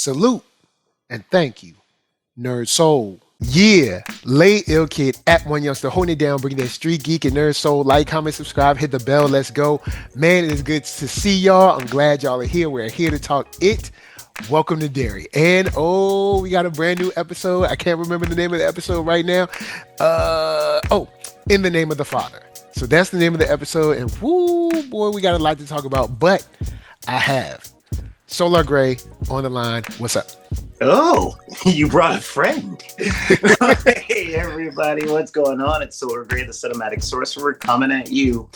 Salute and thank you, NERDSoul. Yeah, Lay Ill Kid at OneYoungsta, holding it down, bringing that Street Geek and NERDSoul. Like, comment, subscribe, hit the bell. Let's go. Man, it is good to see y'all. I'm glad y'all are here. We're here to talk it. Welcome to Derry. And we got a brand new episode. I can't remember the name of the episode right now. In the Name of the Father. So that's the name of the episode. And whoo, boy, we got a lot to talk about. But I have Solar Gray on the line. What's up? Oh, you brought a friend. Hey, everybody, what's going on? It's Solar Gray, the cinematic sorcerer, coming at you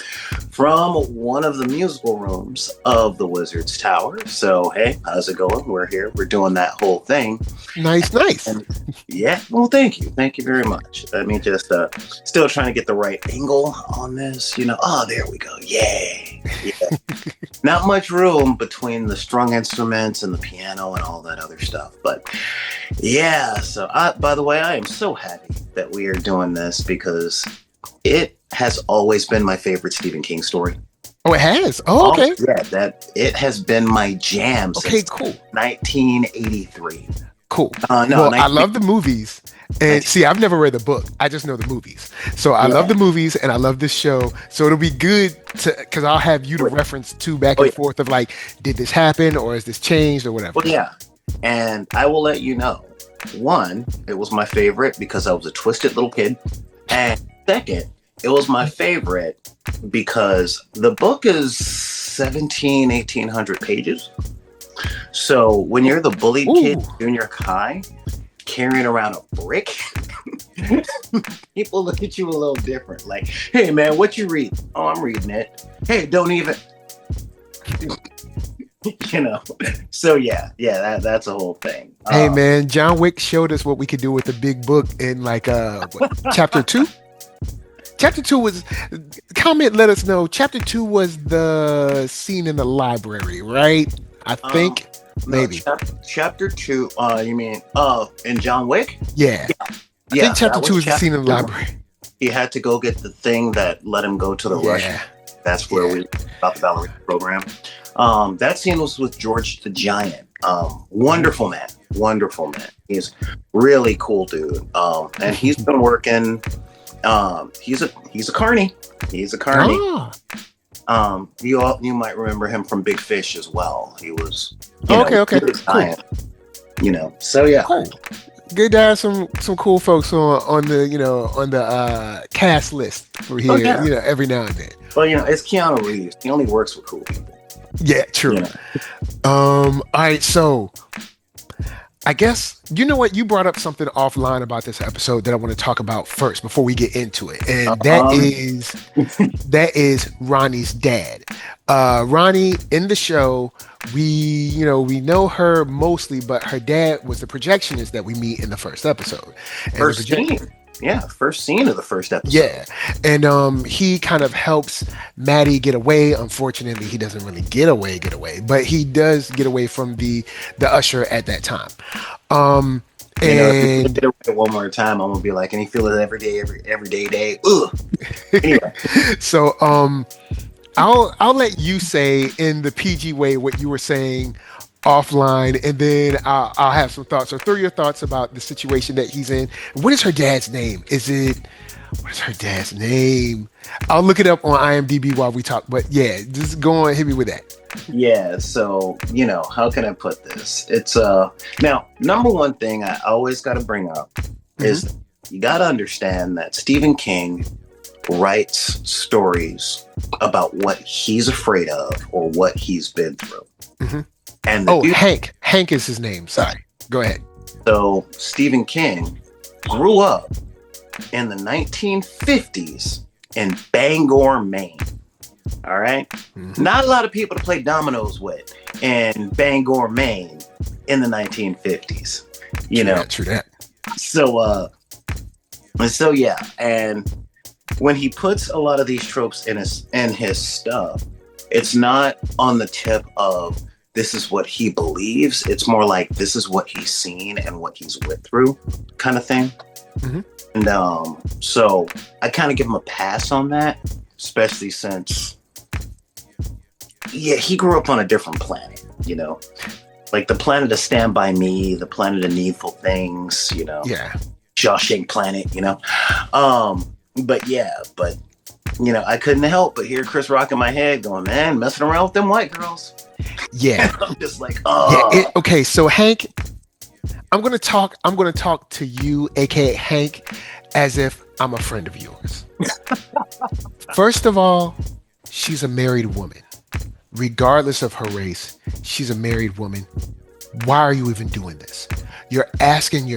from one of the musical rooms of the Wizard's Tower. So, hey, how's it going? We're here. We're doing that whole thing. Nice. And, yeah, well, thank you. Thank you very much. I mean, just still trying to get the right angle on this, Oh, there we go. Yeah. Not much room between the strung instruments and the piano and all that other stuff. But yeah, so by the way, I am so happy that we are doing this because it has always been my favorite Stephen King story. Oh, it has? Oh, okay. Yeah, that it has been my jam since cool. 1983. Cool. No, I love the movies. And see, I've never read the book. I just know the movies. So I love the movies and I love this show. So it'll be good because I'll have you to reference to back and forth of like, did this happen or is this changed or whatever? Well, yeah. And I will let you know. One, it was my favorite because I was a twisted little kid. And second, it was my favorite because the book is 1800 pages. So when you're the bullied kid in junior high, carrying around a brick, people look at you a little different. Like, hey man, what you read? Oh, I'm reading it. Hey, don't even So that's a whole thing. Hey man, John Wick showed us what we could do with a big book in like chapter 2. Chapter 2 was comment, let us know. Chapter 2 was the scene in the library, right? I think maybe. Chapter 2, you mean in John Wick? Yeah. I think chapter 2 is the scene in the library. He had to go get the thing that let him go to the Russian. That's where we about the ballerina program. That scene was with George the Giant. Wonderful man. He's really cool dude. And he's been working. He's a carny. You might remember him from Big Fish as well. He was okay. Cool. So yeah. Cool. Good to have some cool folks on the cast list for here, every now and then. Well, it's Keanu Reeves. He only works with cool people. Yeah, true. All right, so I guess you know what, you brought up something offline about this episode that I want to talk about first before we get into it, and that is Ronnie's dad. Ronnie in the show, we know her mostly, but her dad was the projectionist that we meet in the first episode. First scene of the first episode. Yeah, and he kind of helps Maddie get away. Unfortunately, he doesn't really get away, but he does get away from the usher at that time. If you did it one more time, I'm gonna be like, and he feel it every day. Ugh. Anyway, so I'll let you say in the PG way what you were saying offline, and then I'll have some thoughts. So throw your thoughts about the situation that he's in. What is her dad's name? What is her dad's name? I'll look it up on IMDb while we talk. But yeah, just go on, hit me with that. Yeah, so how can I put this? It's now, number one thing I always got to bring up is you got to understand that Stephen King writes stories about what he's afraid of or what he's been through. And Hank is his name. Sorry, go ahead. So Stephen King grew up in the 1950s in Bangor, Maine. All right. Not a lot of people to play dominoes with in Bangor, Maine in the 1950s. True that. So yeah, and when he puts a lot of these tropes in his stuff, it's not on the tip of this is what he believes. It's more like this is what he's seen and what he's went through, kind of thing. And so I kind of give him a pass on that, especially since he grew up on a different planet, like the planet of Stand By Me, the planet of Needful Things, you know. Yeah. Shawshank Planet, you know. But you know, I couldn't help but hear Chris Rock in my head going, man, messing around with them white girls. Yeah. I'm just like, oh. Yeah. Okay. So Hank, I'm gonna talk to you, aka Hank, as if I'm a friend of yours. First of all, she's a married woman. Regardless of her race, she's a married woman. Why are you even doing this? You're asking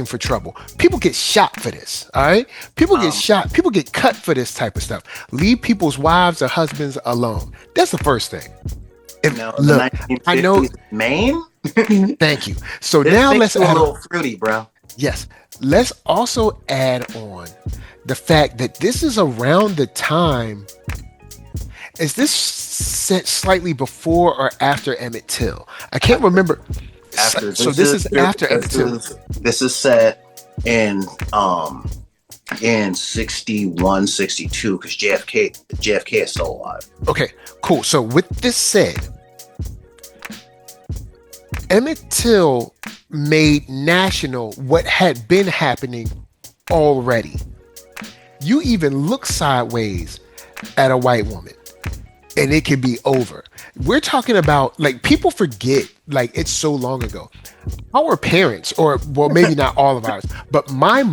for trouble. People get shot for this, all right? People get shot, people get cut for this type of stuff. Leave people's wives or husbands alone. That's the first thing. Look, I know Maine. Thank you. So now let's add a little fruity, bro. Yes. Let's also add on the fact that this is around the time. Is this set slightly before or after Emmett Till? I can't remember. After. So this is after Emmett Till. This is set in 61, 62, because JFK is still alive. Okay, cool. So with this said, Emmett Till made national what had been happening already. You even look sideways at a white woman and it can be over. We're talking about, like, people forget, like, it's so long ago. Our parents, or well, maybe not all of ours, but my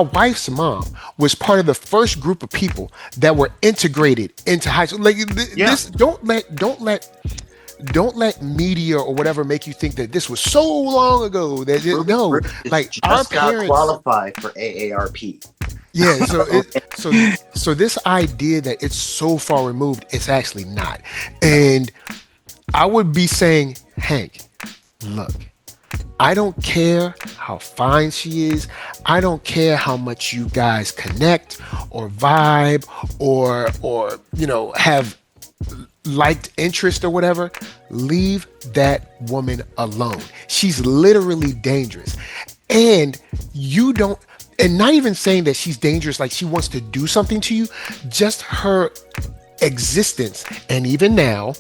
wife's mom was part of the first group of people that were integrated into high school. Like, this, don't let media or whatever make you think that this was so long ago. No, like, our parents qualify for AARP. Yeah, so this idea that it's so far removed, it's actually not. And I would be saying, Hank, look, I don't care how fine she is. I don't care how much you guys connect or vibe or you know, have liked interest or whatever. Leave that woman alone. She's literally dangerous. And you don't, and not even saying that she's dangerous, like she wants to do something to you, just her existence. And even now,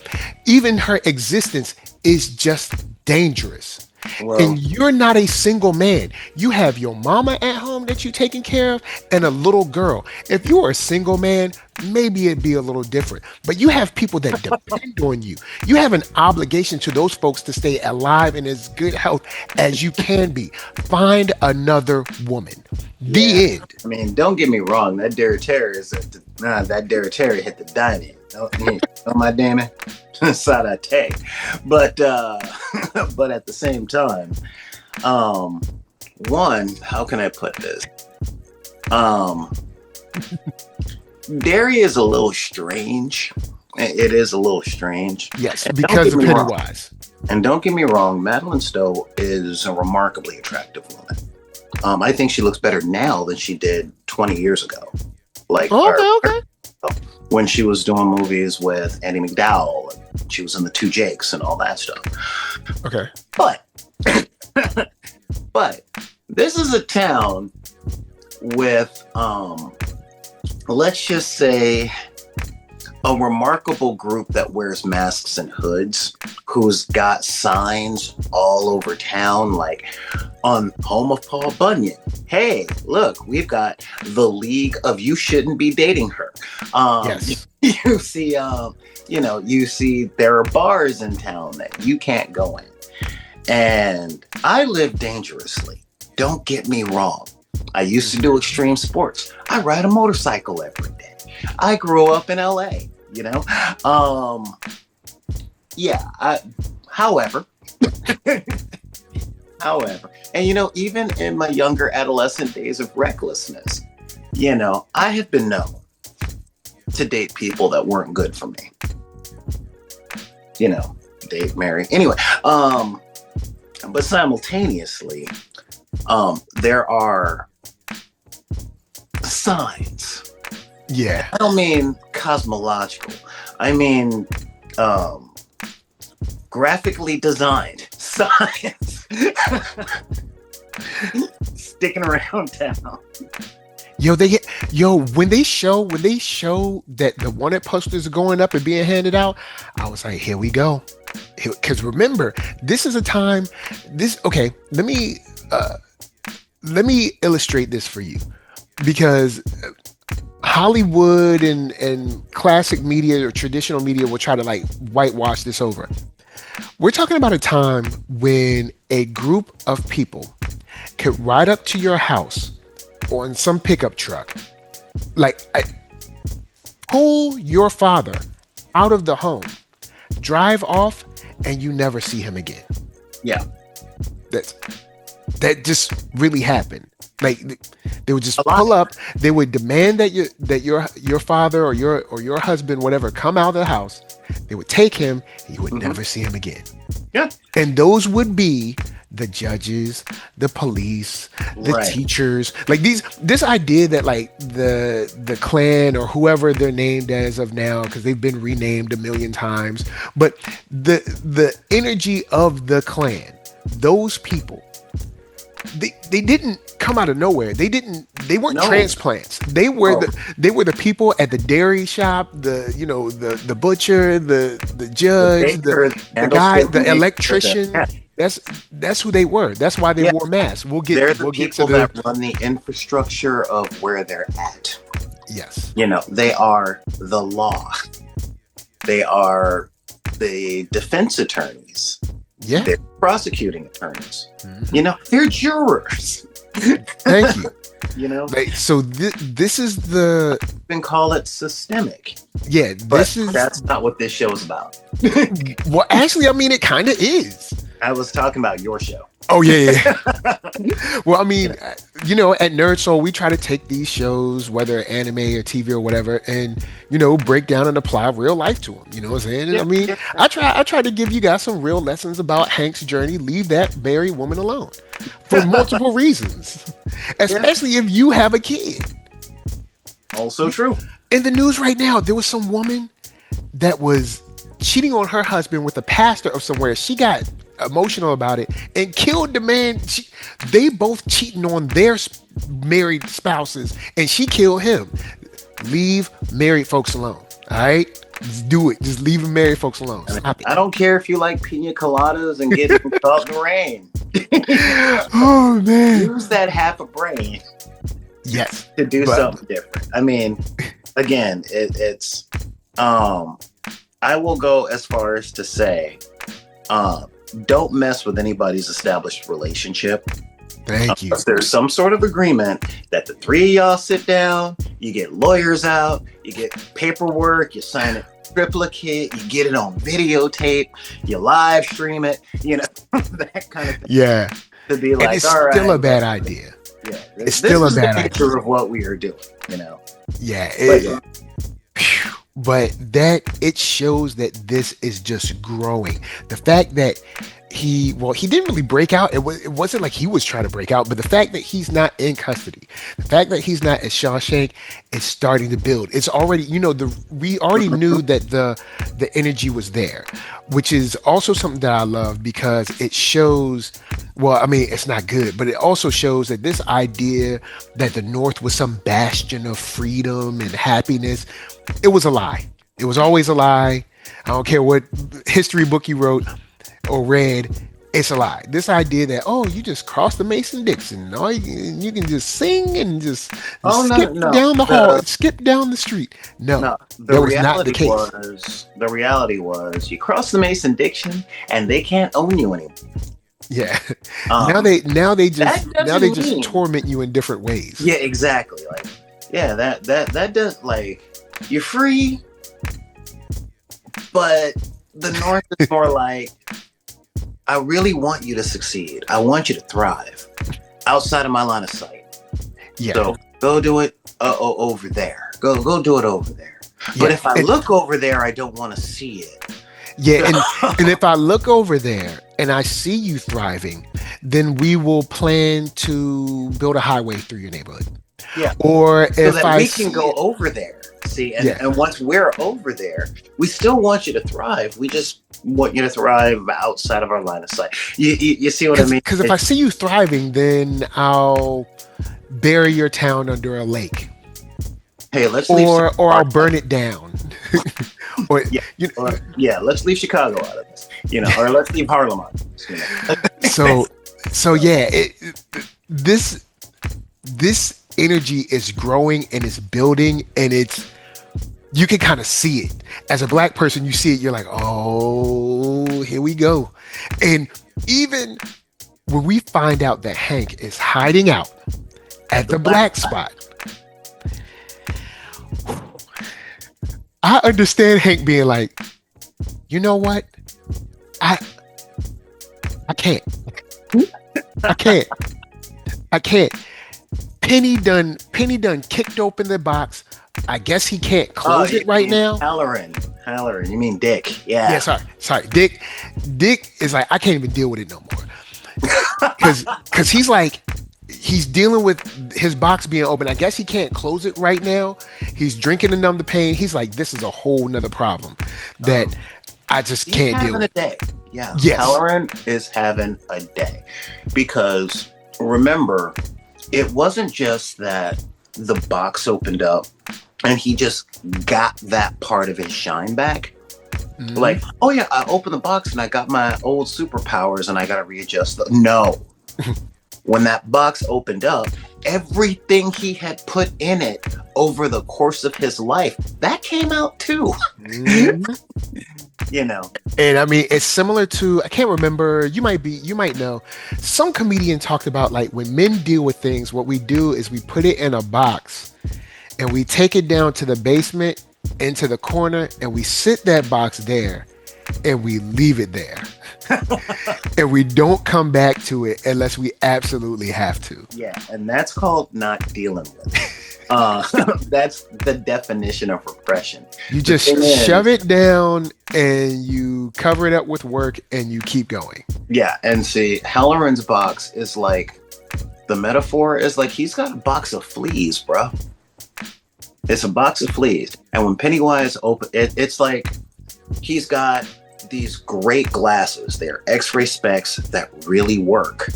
even her existence is just dangerous. Well, and you're not a single man. You have your mama at home that you're taking care of and a little girl. If you were a single man, maybe it'd be a little different. But you have people that depend on you. You have an obligation to those folks to stay alive and as good health as you can be. Find another woman. The end. I mean, don't get me wrong. That Derry Terry hit the dining. Oh my damn it. Sadate. But at the same time, one, how can I put this? Derry is a little strange. It is a little strange. Yes, because of Pennywise. And don't get me wrong, Madeline Stowe is a remarkably attractive woman. I think she looks better now than she did 20 years ago. Like, okay. When she was doing movies with Andy McDowell, and she was in The Two Jakes and all that stuff. Okay. But this is a town with, let's just say, a remarkable group that wears masks and hoods, who's got signs all over town, like on home of Paul Bunyan. Hey, look, we've got the League of You Shouldn't Be Dating Her. Yes. You see, you see there are bars in town that you can't go in. And I live dangerously. Don't get me wrong. I used to do extreme sports. I ride a motorcycle every day. I grew up in LA, you know? However, and you know, even in my younger adolescent days of recklessness, you know, I have been known to date people that weren't good for me. You know, date, marry. Anyway, but simultaneously, there are signs. Yeah. I don't mean cosmological. I mean graphically designed signs sticking around town. When they show that the wanted posters are going up and being handed out, I was like, here we go. Because remember, this is a time. Okay. Let me illustrate this for you, because Hollywood and classic media or traditional media will try to like whitewash this over. We're talking about a time when a group of people could ride up to your house on some pickup truck, pull your father out of the home, drive off, and you never see him again. Yeah. That just really happened. Like, they would just pull up. They would demand that your father or your husband, whatever, come out of the house. They would take him, and you would never see him again. Yeah. And those would be the judges, the police, the teachers. Like this idea that like the Klan or whoever they're named as of now, because they've been renamed a million times, but the energy of the Klan, those people, they didn't come out of nowhere. They weren't transplants. They were the people at the dairy shop, the butcher, the judge, the guy, the electrician. That's who they were. That's why they wore masks. They're the people that run the infrastructure of where they're at. Yes. They are the law. They are the defense attorneys. Yeah. They're prosecuting attorneys. Mm-hmm. They're jurors. Thank you. So this is you can call it systemic. Yeah, that's not what this show is about. Well, actually, I mean, it kind of is. I was talking about your show. Oh, yeah. Well, I mean, at NERDSoul, we try to take these shows, whether anime or TV or whatever, and, break down and apply real life to them. You know what I'm saying? Yeah, I try to give you guys some real lessons about Hank's journey. Leave that married woman alone for multiple reasons, especially if you have a kid. Also true. In the news right now, there was some woman that was cheating on her husband with a pastor of somewhere. She got emotional about it and killed the man. They both cheating on their married spouses, and she killed him. Leave married folks alone. All right, just do it. Just leave married folks alone. Stop it. I don't care if you like pina coladas and getting caught in the rain. Oh man, use that half a brain. Yes, to do something different. I mean, again, it's. I will go as far as to say, don't mess with anybody's established relationship. Thank you. There's some sort of agreement that the three of y'all sit down, you get lawyers out, you get paperwork, you sign a triplicate, you get it on videotape, you live stream it, that kind of thing. Yeah. To be like, and it's still a bad idea. Yeah. It's still a bad idea of what we are doing, Yeah. But that it shows that this is just growing. The fact that he didn't really break out. It wasn't like he was trying to break out, but the fact that he's not in custody, the fact that he's not at Shawshank is starting to build. It's already, we already knew that the energy was there, which is also something that I love because it shows, well, I mean, it's not good, but it also shows that this idea that the North was some bastion of freedom and happiness, it was a lie. It was always a lie. I don't care what history book you wrote or read, it's a lie. This idea that, you just cross the Mason-Dixon, you can just sing and just skip down the hall, skip down the street. No, that was not the case. The reality was you cross the Mason-Dixon and they can't own you anymore. Yeah. Now they just torment you in different ways. Yeah, exactly. Like, yeah, that does, like, you're free, but the North is more like, I really want you to succeed. I want you to thrive outside of my line of sight. Yeah. So go do it over there. Go do it over there. Yeah. But if I look over there, I don't want to see it. Yeah, and if I look over there and I see you thriving, then we will plan to build a highway through your neighborhood. Yeah. Or so if that we can go over there. See, and once we're over there, we still want you to thrive. We just want you to thrive outside of our line of sight. You see what I mean? Because if I see you thriving, then I'll bury your town under a lake. Hey, let's or I'll burn it down. Let's leave Chicago out of this. or let's leave Harlem out. So yeah, this energy is growing and it's building, and you can kind of see it. As a black person, you see it, you're like, oh, here we go. And even when we find out that Hank is hiding out at the black spot, I understand Hank being like, you know what? I can't. Penny done kicked open the box. I guess he can't close it right now. Halloran. You mean Dick? Yeah. Yeah. Sorry. Dick is like, I can't even deal with it no more. Because he's dealing with his box being open. I guess he can't close it right now. He's drinking to numb the pain. He's like, this is a whole nother problem that I just can't deal with. He's having a day. Yeah. Yes. Halloran is having a day. Because remember, it wasn't just that the box opened up and he just got that part of his shine back. Mm-hmm. Like, oh yeah, I opened the box and I got my old superpowers and I got to readjust. No. When that box opened up, everything he had put in it over the course of his life, that came out too. Mm-hmm. And I mean, it's similar to, I can't remember, you might know, some comedian talked about, like, when men deal with things, what we do is we put it in a box and we take it down to the basement, into the corner, and we sit that box there and we leave it there. And we don't come back to it unless we absolutely have to. Yeah, and that's called not dealing with it. That's the definition of repression. You just shove it down and you cover it up with work and you keep going. Yeah, and see, Halloran's box is like, the metaphor is like he's got a box of fleas, bro. It's a box of fleas. And when Pennywise it's like he's got these great glasses. They're X-ray specs that really work,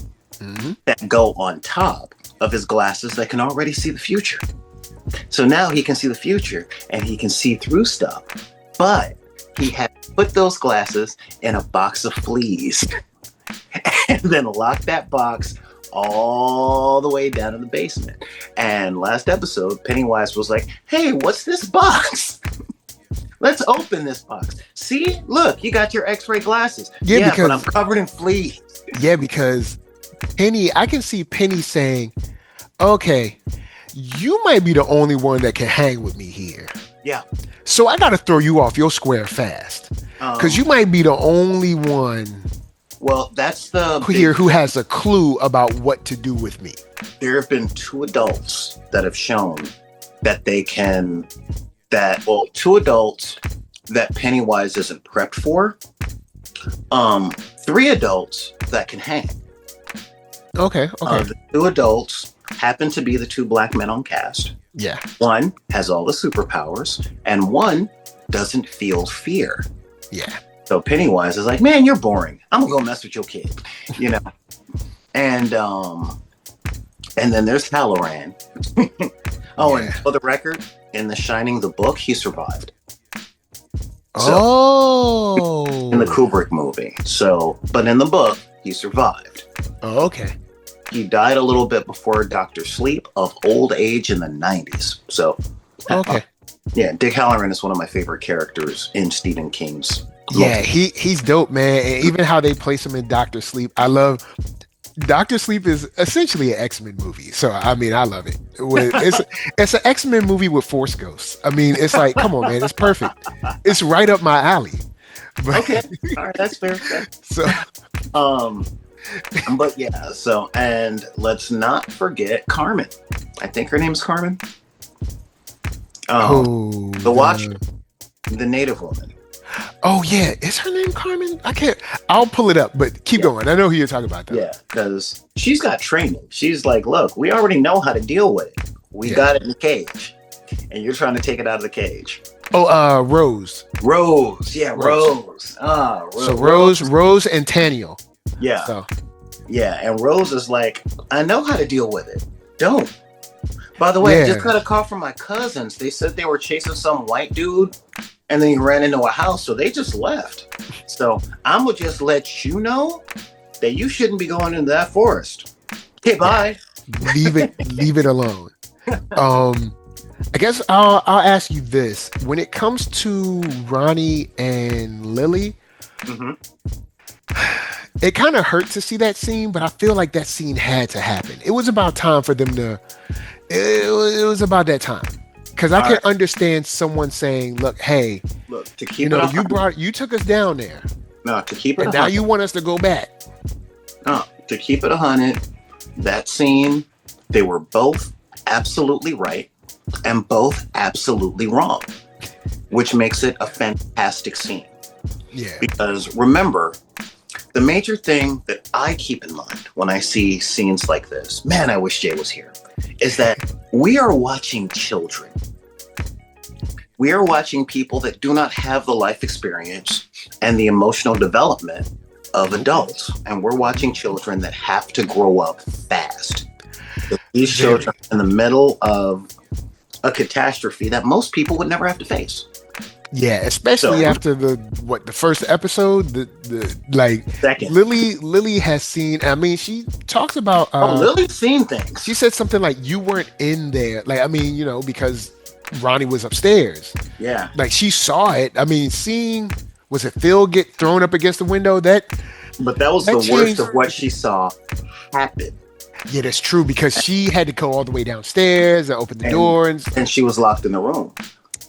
that go on top of his glasses that can already see the future. So now he can see the future and he can see through stuff. But he had put those glasses in a box of fleas and then locked that box all the way down in the basement. And last episode, Pennywise was like, hey, what's this box? Let's open this box. See? Look, you got your X-ray glasses. Yeah, but I'm covered in fleas. Yeah, because Penny, I can see Penny saying, okay, you might be the only one that can hang with me here. Yeah. So I got to throw you off your square fast. Because you might be the only one that's the here who has a clue about what to do with me. There have been two adults that have shown that they can... two adults that Pennywise isn't prepped for. 3 adults that can hang. Okay. The 2 adults happen to be the 2 black men on cast. Yeah. One has all the superpowers, and one doesn't feel fear. Yeah. So Pennywise is like, man, you're boring. I'm gonna go mess with your kid, And then there's Halloran. And for the record, in The Shining, the book, he survived. In the Kubrick movie. But in the book, he survived. Oh, okay. He died a little bit before Dr. Sleep of old age in the 90s. So, okay. Dick Halloran is one of my favorite characters in Stephen King's. Yeah, he's dope, man. And even how they place him in Dr. Sleep. I love Dr. Sleep is essentially an X-Men movie. So, I mean, I love it. It's an X-Men movie with Force Ghosts. I mean, it's like, come on, man. It's perfect. It's right up my alley. Okay. All right. That's fair. And let's not forget Carmen. I think her name's Carmen. The Watcher, the native woman. Oh yeah, is her name Carmen? I'll pull it up, but keep going. I know who you're talking about though. Yeah, because she's got training. She's like, look, we already know how to deal with it. We got it in the cage. And you're trying to take it out of the cage. Oh, Rose. Rose. Yeah, Rose. Rose and Taniel. Yeah. So. Yeah, and Rose is like, I know how to deal with it. Don't. By the way, I just got a call from my cousins. They said they were chasing some white dude and then he ran into a house, so they just left. So I'm gonna just let you know that you shouldn't be going into that forest. Okay, bye. Leave it alone. I guess I'll ask you this: when it comes to Ronnie and Lily, it kind of hurt to see that scene, but I feel like that scene had to happen. It was about time for them to. It was about that time, because I can understand someone saying, "Look, hey, to keep you took us down there. No, to keep it. And now you want us to go back. No, to keep it 100. That scene, they were both absolutely right and both absolutely wrong, which makes it a fantastic scene. Yeah. Because remember, the major thing that I keep in mind when I see scenes like this, man, I wish Jay was here, is that we are watching children. We are watching people that do not have the life experience and the emotional development of adults. And we're watching children that have to grow up fast. These children are in the middle of a catastrophe that most people would never have to face. Yeah, especially after the first episode, second. Lily has seen. I mean, she talks about. Lily's seen things. She said something like, "You weren't in there." Like, I mean, because Ronnie was upstairs. Yeah, like she saw it. I mean, was it Phil get thrown up against the window? But that was the worst of what she saw happen. Yeah, that's true, because she had to go all the way downstairs and open the door, and she was locked in the room.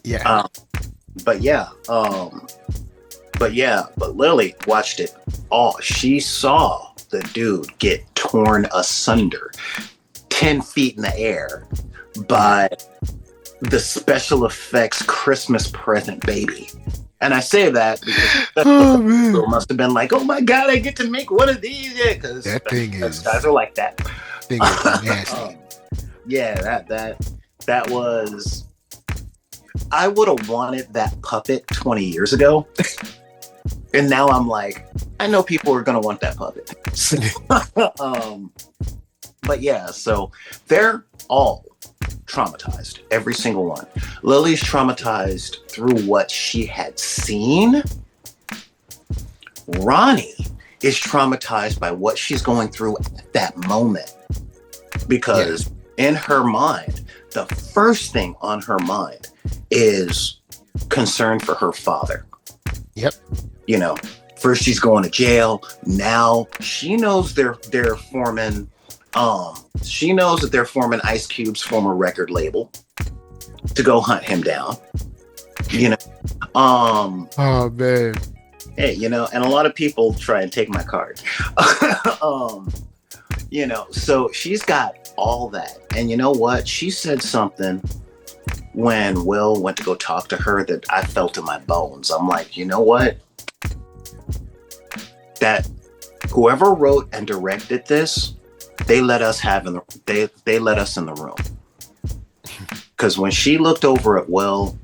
Yeah. But Lily watched it all. She saw the dude get torn asunder 10 feet in the air by the special effects Christmas present baby. And I say that because people must have been like, "Oh my God, I get to make one of these!" Yeah, because that thing is guys are like that. Thing is nasty. That was. I would have wanted that puppet 20 years ago, and now I'm like, I know people are gonna want that puppet. But yeah, so they're all traumatized, every single one. Lily's traumatized through what she had seen. Ronnie is traumatized by what she's going through at that moment, because in her mind, the first thing on her mind is concern for her father. Yep. First she's going to jail. Now she knows they're forming. She knows that they're forming Ice Cube's former record label to go hunt him down. Oh man. Hey, and a lot of people try and take my card. So she's got all that. And you know what? She said something when Will went to go talk to her that I felt in my bones. I'm like, you know what? That whoever wrote and directed this, they let us they let us in the room. Because when she looked over at Will,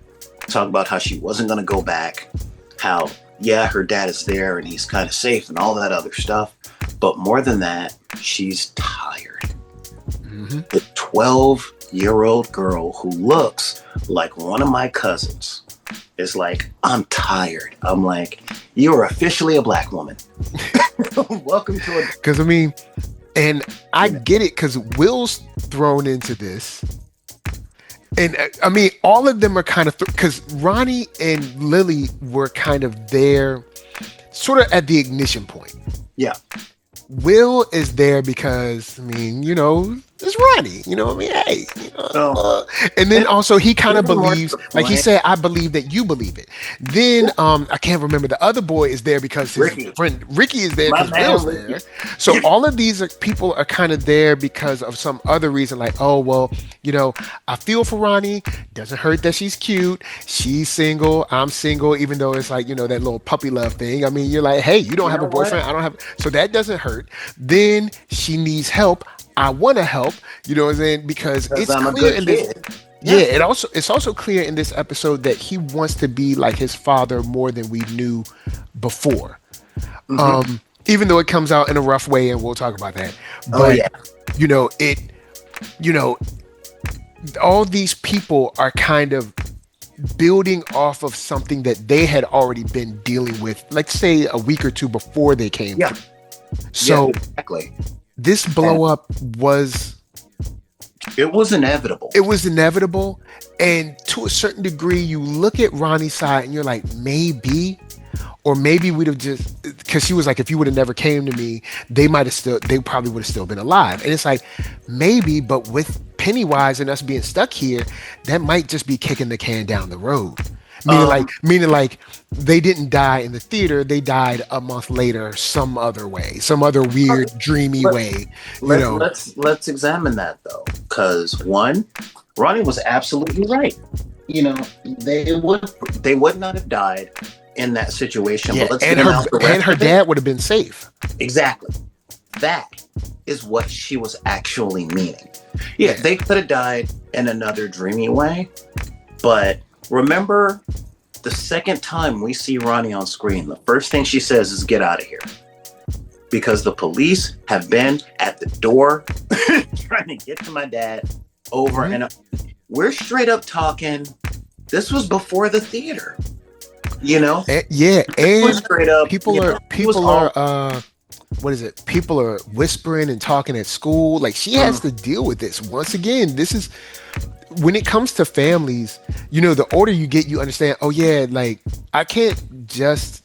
talk about how she wasn't going to go back, how her dad is there and he's kind of safe and all that other stuff, but more than that, she's tired. The 12-year-old girl who looks like one of my cousins is like, I'm tired. I'm like, you're officially a black woman. Welcome to it. Because and I get it, because Will's thrown into this. And all of them are kind of, because Ronnie and Lily were kind of there, sort of at the ignition point. Yeah. Will is there because, it's Ronnie, hey, and then also he kind of believes, like he said, I believe that you believe it. Then I can't remember, the other boy is there because his friend Ricky is there because Will's there. So all of these people are kind of there because of some other reason, like, oh well, I feel for Ronnie. Doesn't hurt that she's cute. She's single. I'm single, even though it's like, that little puppy love thing. You're like, hey, you don't have a boyfriend. I don't have, so that doesn't hurt. Then she needs help. I want to help, what I'm saying? Because it's clear in this. Yeah, it's also clear in this episode that he wants to be like his father more than we knew before. Even though it comes out in a rough way, and we'll talk about that. But all these people are kind of building off of something that they had already been dealing with, like say a week or two before they came. Yeah. So exactly. This blow up was inevitable. It was inevitable. And to a certain degree, you look at Ronnie's side and you're like, maybe we'd have just, because she was like, if you would have never came to me, they probably would have still been alive. And it's like, maybe, but with Pennywise and us being stuck here, that might just be kicking the can down the road. Meaning like they didn't die in the theater, they died a month later some other way, some other weird dreamy way. Let's examine that though, because one, Ronnie was absolutely right. They would not have died in that situation. Yeah, but her dad would have been safe. Exactly. That is what she was actually meaning. Yeah, they could have died in another dreamy way, but remember, the second time we see Ronnie on screen, the first thing she says is, "Get out of here." Because the police have been at the door trying to get to my dad over and over. We're straight up talking. This was before the theater. And straight up, people are what is it? People are whispering and talking at school. Like, she has to deal with this. Once again, this is, when it comes to families, the older you get, you understand, oh yeah, like, I can't just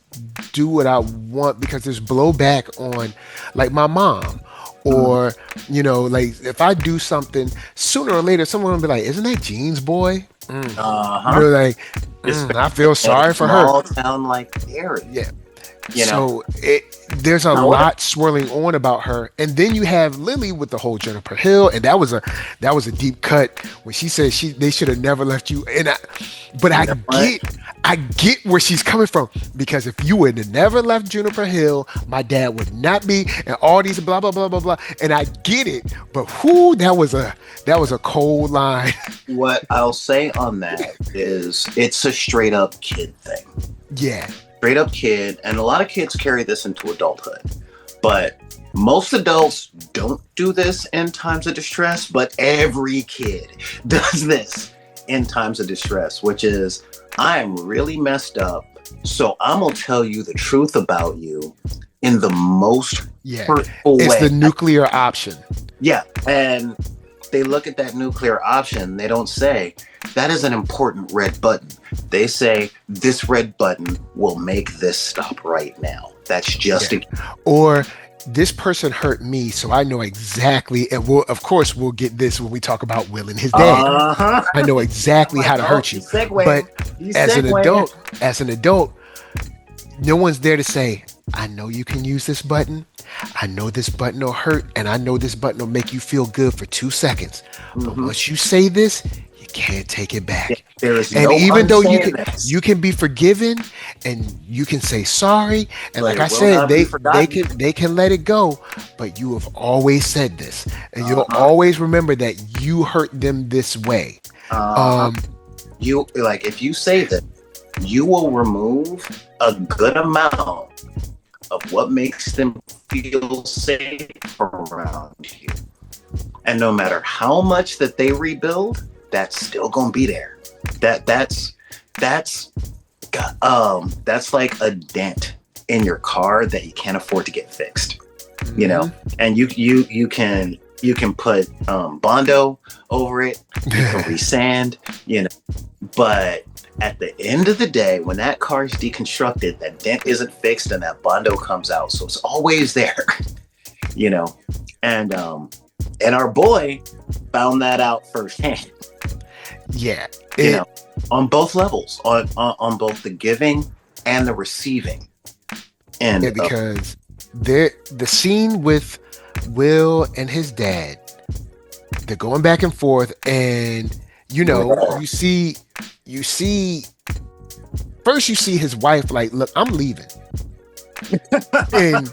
do what I want because there's blowback on, like, my mom. Or, like, if I do something, sooner or later, someone will be like, isn't that Jean's boy? I feel sorry for her. Small town like Derry. Yeah. So there's a lot swirling on about her, and then you have Lily with the whole Jennifer Hill, and that was a deep cut when she said they should have never left you. I get where she's coming from, because if you would have never left Juniper Hill, my dad would not be, and all these blah blah blah blah blah. And I get it, but that was a cold line. What I'll say on that is, it's a straight up kid thing. Yeah. Straight up kid, and a lot of kids carry this into adulthood. But most adults don't do this in times of distress, but every kid does this in times of distress, which is, I am really messed up, so I'm gonna tell you the truth about you in the most hurtful way. It's the nuclear option. Yeah, and they look at that nuclear option, they don't say, that is an important red button. They say, this red button will make this stop right now. That's just or this person hurt me, so I know exactly, and we'll get this when we talk about Will and his dad. I know exactly how to hurt you. But as an adult, no one's there to say, I know you can use this button. I know this button will hurt, and I know this button will make you feel good for 2 seconds. But once you say this, you can't take it back. And even though you can be forgiven and you can say sorry, and like I said, they can let it go, but you have always said this, and you'll always remember that you hurt them this way. You, like, if you say that, you will remove a good amount of what makes them feel safe around you. And no matter how much that they rebuild, that's still gonna be there. That's like a dent in your car that you can't afford to get fixed. And you can put Bondo over it, you can resand, but at the end of the day, when that car is deconstructed, that dent isn't fixed and that Bondo comes out. So it's always there, and our boy found that out firsthand. Yeah. On both levels, on both the giving and the receiving. And because the scene with Will and his dad, they're going back and forth, and you see first you see his wife like, look, I'm leaving. and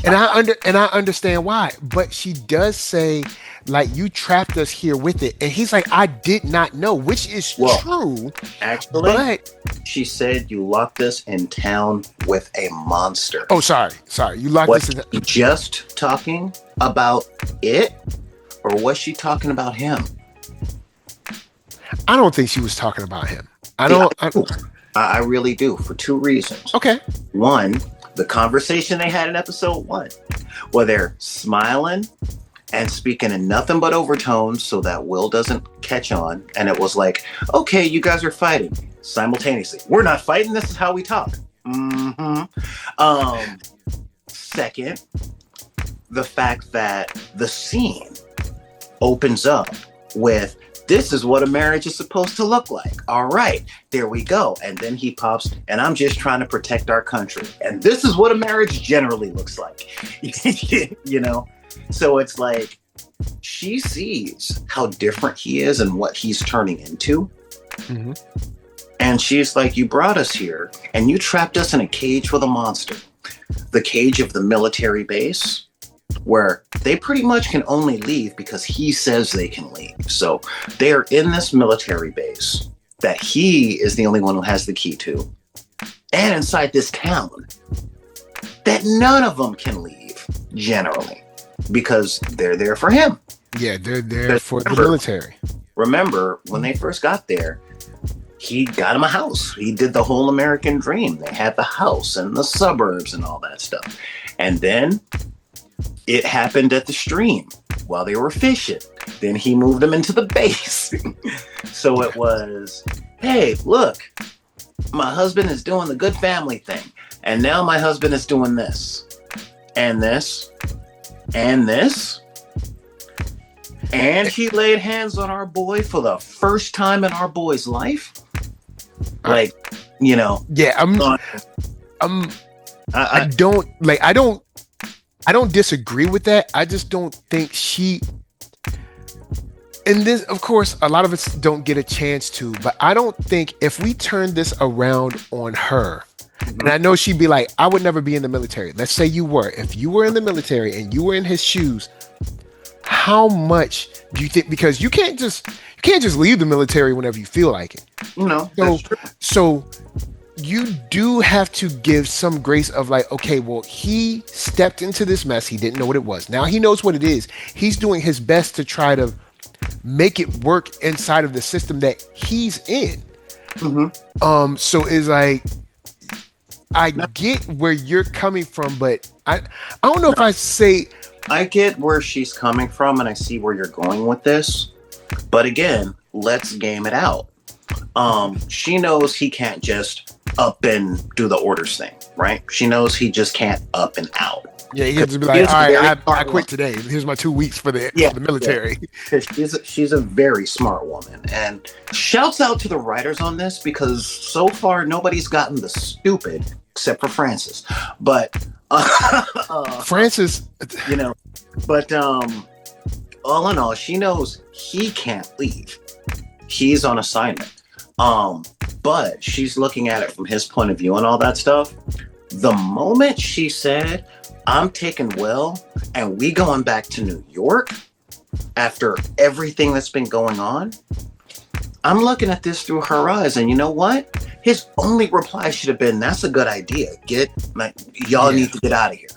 I understand why, but she does say, like, you trapped us here with it, and he's like, I did not know, which is true. Actually, but she said you locked us in town with a monster. Oh, sorry, you locked us in. Just talking about it, or was she talking about him? I don't think she was talking about him. I See, don't. I really do, for two reasons. Okay. One, the conversation they had in episode 1, where they're smiling and speaking in nothing but overtones so that Will doesn't catch on. And it was like, okay, you guys are fighting simultaneously. We're not fighting. This is how we talk. Second, the fact that the scene opens up with, this is what a marriage is supposed to look like. All right, there we go. And then he pops, and I'm just trying to protect our country. And this is what a marriage generally looks like. You know? So it's like, she sees how different he is and what he's turning into. Mm-hmm. And she's like, you brought us here and you trapped us in a cage with a monster. The cage of the military base, where they pretty much can only leave because he says they can leave. So they're in this military base that he is the only one who has the key to. And inside this town that none of them can leave, generally, because they're there for him. Yeah, they're there for the military. Remember, when they first got there, he got him a house. He did the whole American dream. They had the house and the suburbs and all that stuff. And then it happened at the stream while they were fishing. Then he moved them into the base. So it was, hey, look, my husband is doing the good family thing. And now my husband is doing this and this and this. And he laid hands on our boy for the first time in our boy's life. Like, you know. Yeah, I don't disagree with that. I just don't think she, and this, of course, a lot of us don't get a chance to, but I don't think if we turn this around on her, and I know she'd be like, I would never be in the military. Let's say you were. If you were in the military and you were in his shoes, how much do you think? Because you can't just leave the military whenever you feel like it. No, so you do have to give some grace of like, okay, well, he stepped into this mess. He didn't know what it was. Now he knows what it is. He's doing his best to try to make it work inside of the system that he's in. Mm-hmm. So it's like, I get where you're coming from, but I don't know if I say. I get where she's coming from and I see where you're going with this. But again, let's game it out. She knows he can't just up and do the orders thing, right? She knows he just can't up and out. Yeah, he gets to be like, all right, I quit today. Here's my 2 weeks for the military. Yeah. She's a very smart woman. And shouts out to the writers on this, because so far nobody's gotten the stupid except for Francis. But Francis, you know, but all in all, she knows he can't leave. He's on assignment. But she's looking at it from his point of view and all that stuff. The moment she said, I'm taking Will and we going back to New York after everything that's been going on, I'm looking at this through her eyes, and you know what? His only reply should have been, that's a good idea. Y'all need to get out of here.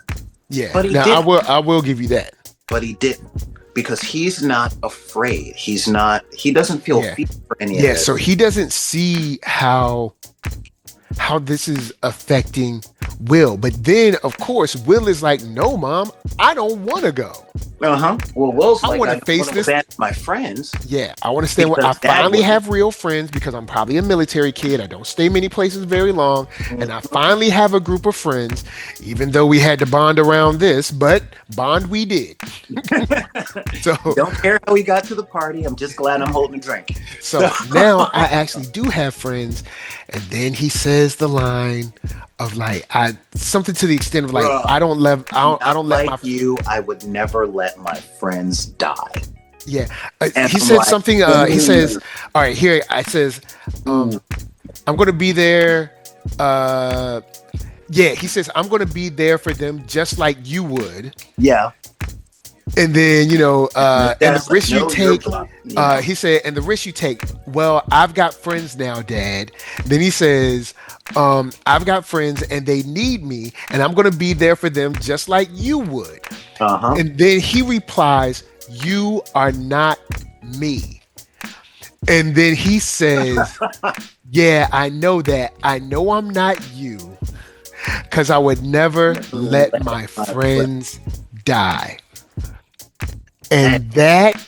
Yeah. But now I will give you that. But he didn't, because he's not afraid. He doesn't feel fear for any of this. Yeah, so he doesn't see how this is affecting Will. But then, of course, Will is like, no, Mom, I don't want to go. Uh-huh. Well, Will's I want to face this. My friends. Yeah, I want to stay. I finally have real friends, because I'm probably a military kid. I don't stay many places very long. Mm-hmm. And I finally have a group of friends, even though we had to bond around this, but bond we did. So don't care how we got to the party. I'm just glad I'm holding a drink. So now I actually do have friends. And then he says the line of like, something to the extent of like, I don't let you. I would never let my friends die. Yeah, he said like, something. He says, "All right, here." I says, "I'm going to be there." Yeah, he says, "I'm going to be there for them, just like you would." Yeah. And then, and the risk you take, he said, and the risk you take, well, I've got friends now, Dad. Then he says, I've got friends and they need me, and I'm going to be there for them just like you would. Uh-huh. And then he replies, you are not me. And then he says, yeah, I know that. I know I'm not you because I would never let my friends die. And that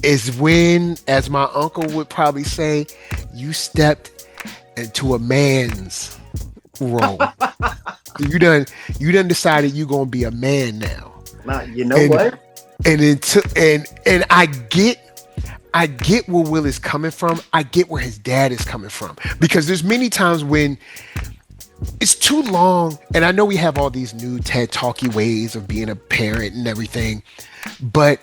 is when, as my uncle would probably say, you stepped into a man's role. You done decided you're gonna be a man now. Now, you know what? And I get where Will is coming from. I get where his dad is coming from. Because there's many times when it's too long, and I know we have all these new TED Talky ways of being a parent and everything, but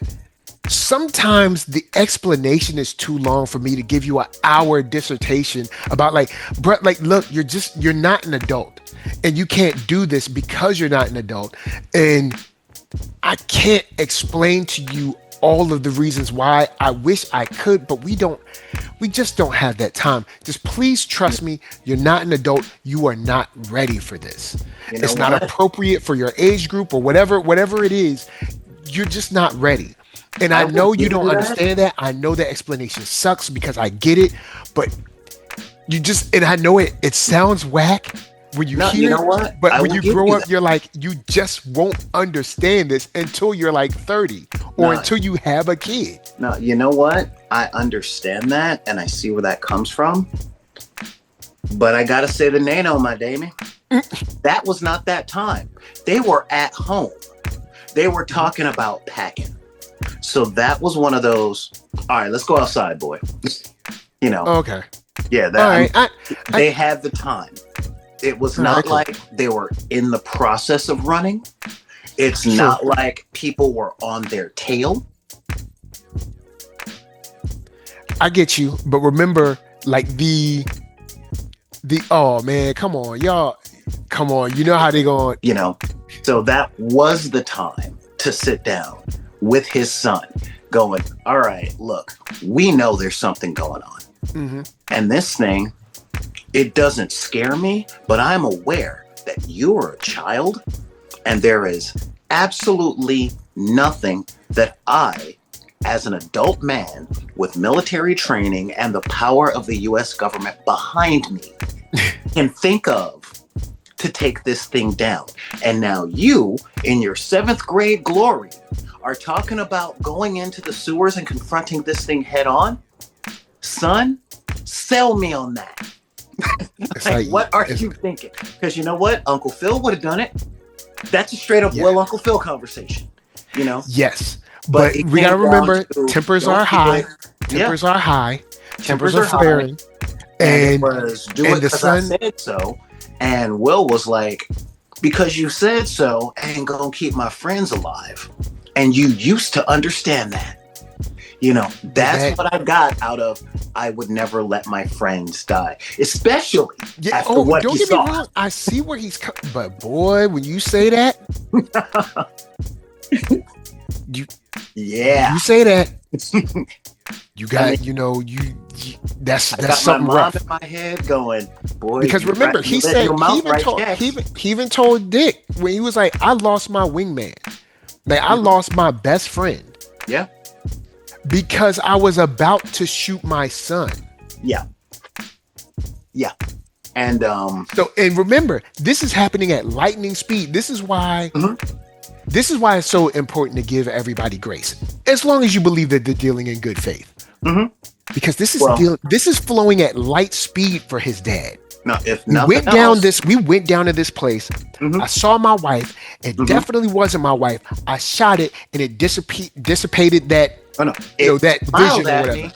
sometimes the explanation is too long for me to give you an hour dissertation about like, bro, like, look, you're not an adult and you can't do this because you're not an adult. And I can't explain to you all of the reasons why. I wish I could, but we just don't have that time. Just please trust me. You're not an adult. You are not ready for this. It's not appropriate for your age group or whatever it is. You're just not ready. And I know you don't understand that. I know that explanation sucks because I get it, but and I know it sounds whack when you hear it, but when you grow up, you're like, you just won't understand this until you're like 30 or until you have a kid. No, you know what? I understand that and I see where that comes from. But I gotta say the nano, my Damien. That was not that time. They were at home. They were talking about packing. So that was one of those, all right, let's go outside, boy. Okay. Yeah, that they had the time. It was not like they were in the process of running. It's not like people were on their tail. I get you, but remember, like the oh man, come on, y'all, come on, you know how they going, So that was the time to sit down with his son, going, all right, look, we know there's something going on, and this thing, it doesn't scare me, but I'm aware that you're a child, and there is absolutely nothing that I, as an adult man with military training and the power of the U.S. government behind me, can think of to take this thing down. And now you, in your 7th grade glory, are talking about going into the sewers and confronting this thing head on? Son, sell me on that. Like, what are you thinking? Because you know what? Uncle Phil would have done it. That's a straight up Uncle Phil conversation. Yes. But we gotta remember, tempers are high. Tempers are high. Tempers are flaring. And it was, do it because I said so. And Will was like, because you said so, I ain't gonna keep my friends alive. And you used to understand that. That's what I got out of I would never let my friends die. Especially after what he saw. Don't get me wrong, I see where he's coming. But boy, when you say that, you say that, you got, that's something my mom rough. In my head going, boy. Because remember, he said, he even told Dick when he was like, I lost my wingman. Like, I lost my best friend. Yeah. Because I was about to shoot my son. Yeah. Yeah. And and remember, this is happening at lightning speed. This is why it's so important to give everybody grace. As long as you believe that they're dealing in good faith. Because this is flowing at light speed for his dad. No, if we went down to this place. I saw my wife. It definitely wasn't my wife. I shot it, and it dissipated that. That vision or whatever.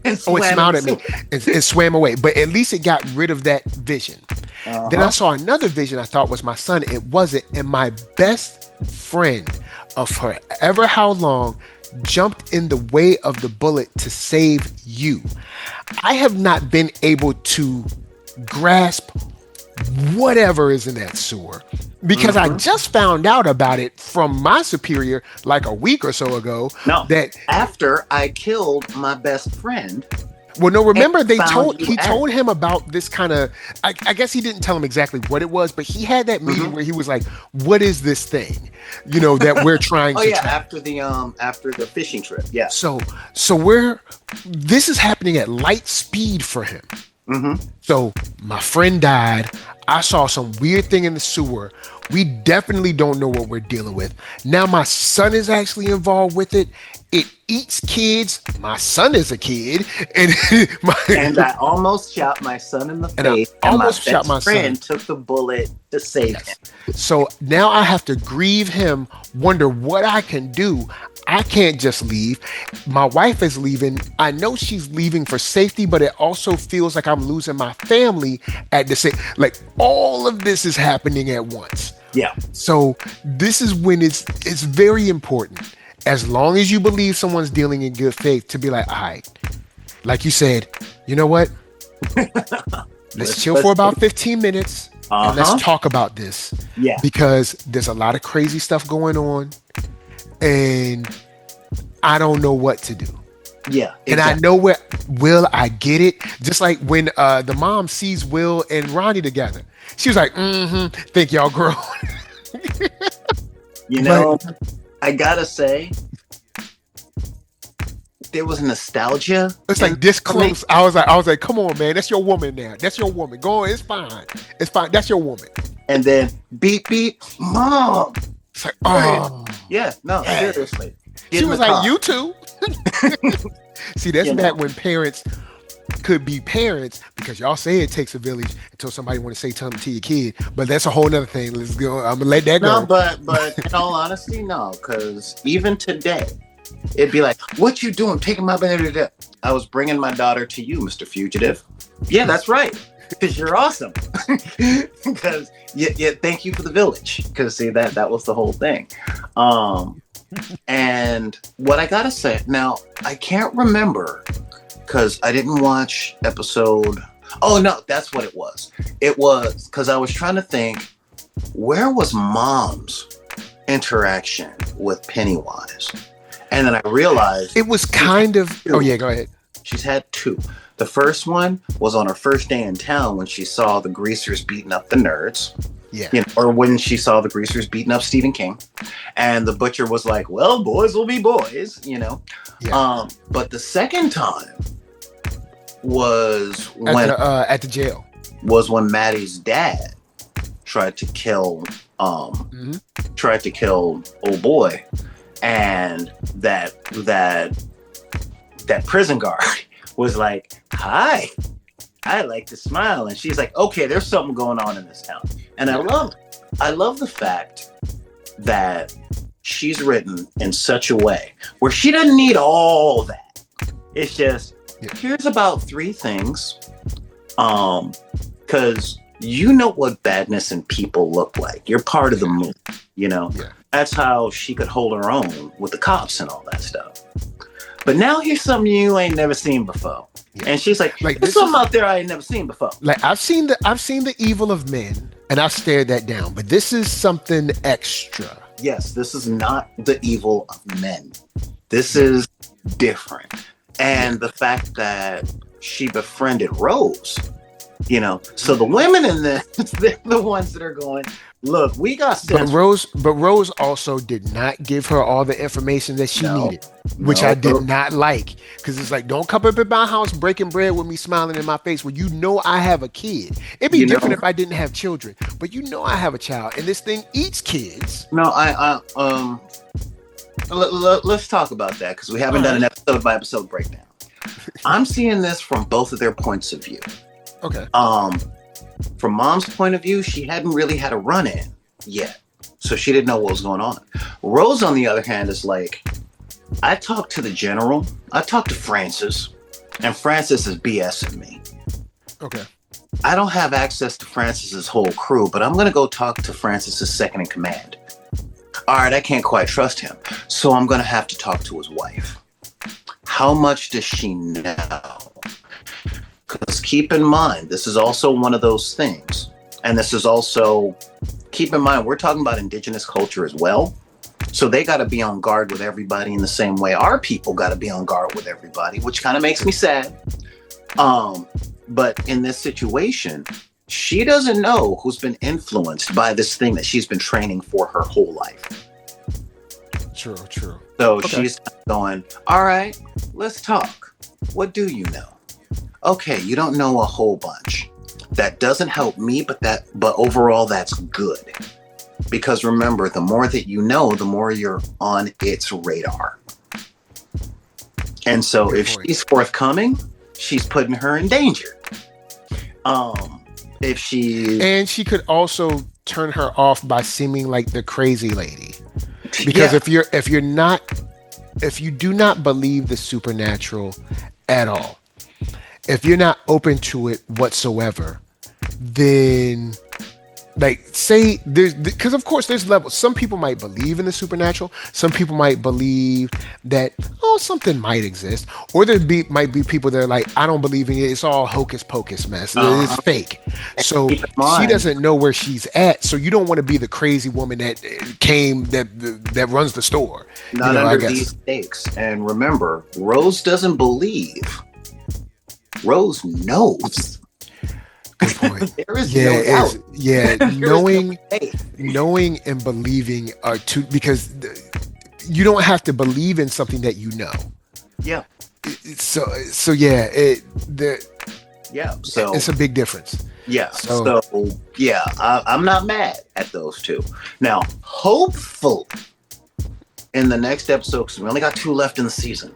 It smiled at me and swam away. But at least it got rid of that vision. Then I saw another vision I thought was my son. It wasn't. And my best friend of forever how long jumped in the way of the bullet to save you. I have not been able to grasp whatever is in that sewer because I just found out about it from my superior like a week or so ago. No, that after I killed my best friend, Well, no, remember he out. told him about this kind of, I guess he didn't tell him exactly what it was, but he had that meeting where he was like, what is this thing, that we're trying to track? After the fishing trip. Yeah. So this is happening at light speed for him. So my friend died. I saw some weird thing in the sewer. We definitely don't know what we're dealing with. Now my son is actually involved with it. It eats kids. My son is a kid, and I almost shot my son in the face. And my best friend took the bullet to save him. So now I have to grieve him. Wonder what I can do. I can't just leave. My wife is leaving. I know she's leaving for safety, but it also feels like I'm losing my family at the same. Like all of this is happening at once. Yeah. So this is when it's very important. As long as you believe someone's dealing in good faith, to be like, all right, like you said, you know what? Let's chill for about 15 minutes and let's talk about this. Yeah. Because there's a lot of crazy stuff going on and I don't know what to do. Yeah. Exactly. And I know where Will, I get it. Just like when the mom sees Will and Ronnie together. She was like, think y'all grown. I gotta say, there was nostalgia. It's like this close. I was like, come on, man, that's your woman now. That's your woman. Go on, it's fine. It's fine. That's your woman. And then beep beep, mom. It's like, oh yeah, no, seriously. She was like, you too. See, that's back when parents could be parents, because y'all say it takes a village until somebody want to say something to your kid, but that's a whole nother thing. Let's go. I'm gonna let that go. No, but in all honesty, no, because even today, it'd be like, "What you doing? Taking my baby?" I was bringing my daughter to you, Mr. Fugitive. Yeah, that's right. Because you're awesome. Because thank you for the village. Because see that was the whole thing. And what I gotta say now, I can't remember. Because I didn't watch episode. Oh no, that's what it was. It was because I was trying to think, where was Mom's interaction with Pennywise? And then I realized it was kind of. Oh yeah, go ahead. She's had two. The first one was on her first day in town when she saw the greasers beating up the nerds. Yeah. Or when she saw the greasers beating up Stephen King, and the butcher was like, "Well, boys will be boys," Yeah. But the second time was at the jail. Was when Maddie's dad tried to kill old boy, and that prison guard was like, "Hi, I like to smile," and she's like, "Okay, there's something going on in this town." And I love the fact that she's written in such a way where she doesn't need all that. It's just, here's about 3 things. Because you know what badness in people look like. You're part of the movie, Yeah. That's how she could hold her own with the cops and all that stuff. But now here's something you ain't never seen before. Yeah. And she's like there's something out there I ain't never seen before. Like I've seen the evil of men, and I've stared that down. But this is something extra. Yes, this is not the evil of men. This is different. And the fact that she befriended Rose, so the women in this, they're the ones that are going, look, we got sense. But Rose also did not give her all the information that she needed, which I did not like. Because it's like, don't come up at my house breaking bread with me smiling in my face when I have a kid. It'd be different if I didn't have children, but I have a child, and this thing eats kids. No, let's talk about that, because we haven't done an episode by episode breakdown. I'm seeing this from both of their points of view. Okay. From Mom's point of view, she hadn't really had a run-in yet, so she didn't know what was going on. Rose, on the other hand, is like, I talked to the general, I talked to Francis, and Francis is BSing me. Okay. I don't have access to Francis's whole crew, but I'm going to go talk to Francis's second in command. All right, I can't quite trust him, so I'm going to have to talk to his wife. How much does she know? Because keep in mind, this is also one of those things. And this is also, keep in mind, we're talking about indigenous culture as well. So they got to be on guard with everybody in the same way our people got to be on guard with everybody, which kind of makes me sad. But in this situation, she doesn't know who's been influenced by this thing that she's been training for her whole life. True, true. So Okay. she's going, all right, let's talk. What do you know? Okay, you don't know a whole bunch. That doesn't help me, but overall that's good. Because remember, the more that you know, the more you're on its radar. And so if she's forthcoming, she's putting her in danger. If And she could also turn her off by seeming like the crazy lady. Because if you do not believe the supernatural at all, if you're not open to it whatsoever, then like say there's, because of course there's levels. Some people might believe in the supernatural. Some people might believe that something might exist, or might be people that are like, I don't believe in it. It's all hocus pocus mess. It's fake. So she doesn't know where she's at. So you don't want to be the crazy woman that that runs the store. Not under these stakes. And remember, Rose doesn't believe. Rose knows. Good point. There is no doubt. Knowing and believing are two, because you don't have to believe in something that you know. Yeah. So it's a big difference. Yeah. So I'm not mad at those two. Now, hopefully, in the next episode, because we only got 2 left in the season.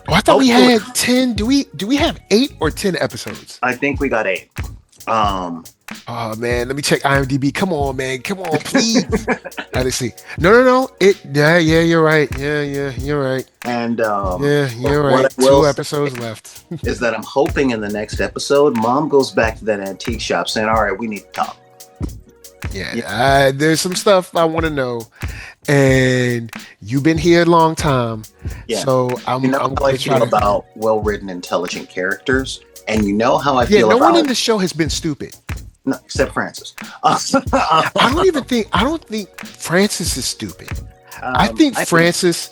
Oh, I thought we had 10. Do we have 8 or 10 episodes? I think we got 8. Oh man, let me check IMDb. Come on, man. Come on, please. Let's see. No. You're right. Yeah, you're right. And you're right. 2 episodes left. Is that I'm hoping in the next episode, Mom goes back to that antique shop saying, all right, we need to talk. Yeah. There's some stuff I want to know. And you've been here a long time. Yeah. So I'm how I feel about well-written, intelligent characters. And you know how I feel no about... one in the show has been stupid. No, except Francis. I don't think Francis is stupid. I think Francis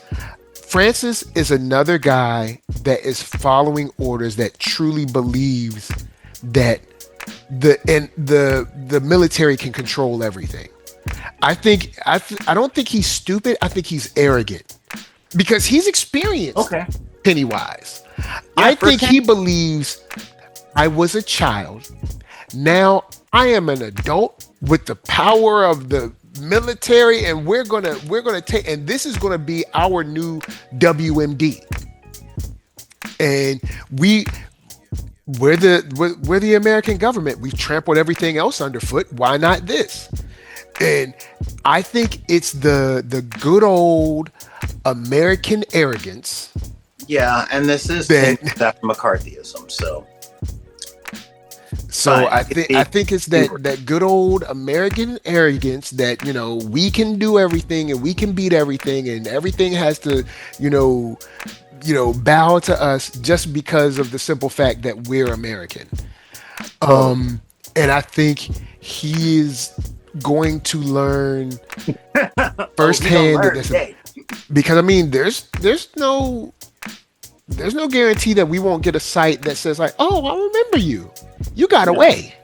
is another guy that is following orders, that truly believes that the military can control everything. I don't think he's stupid. I think he's arrogant because he's experienced Pennywise. I think he believes, I was a child. Now I am an adult with the power of the military, and we're gonna take, and this is gonna be our new WMD. And we're the American government. We've trampled everything else underfoot. Why not this? And I think it's the good old American arrogance. Yeah, and this is that McCarthyism. So I think it's that good old American arrogance that, we can do everything and we can beat everything and everything has to, bow to us just because of the simple fact that we're American. And I think he is going to learn firsthand because there's no guarantee that we won't get a site that says like, oh, I remember you got away.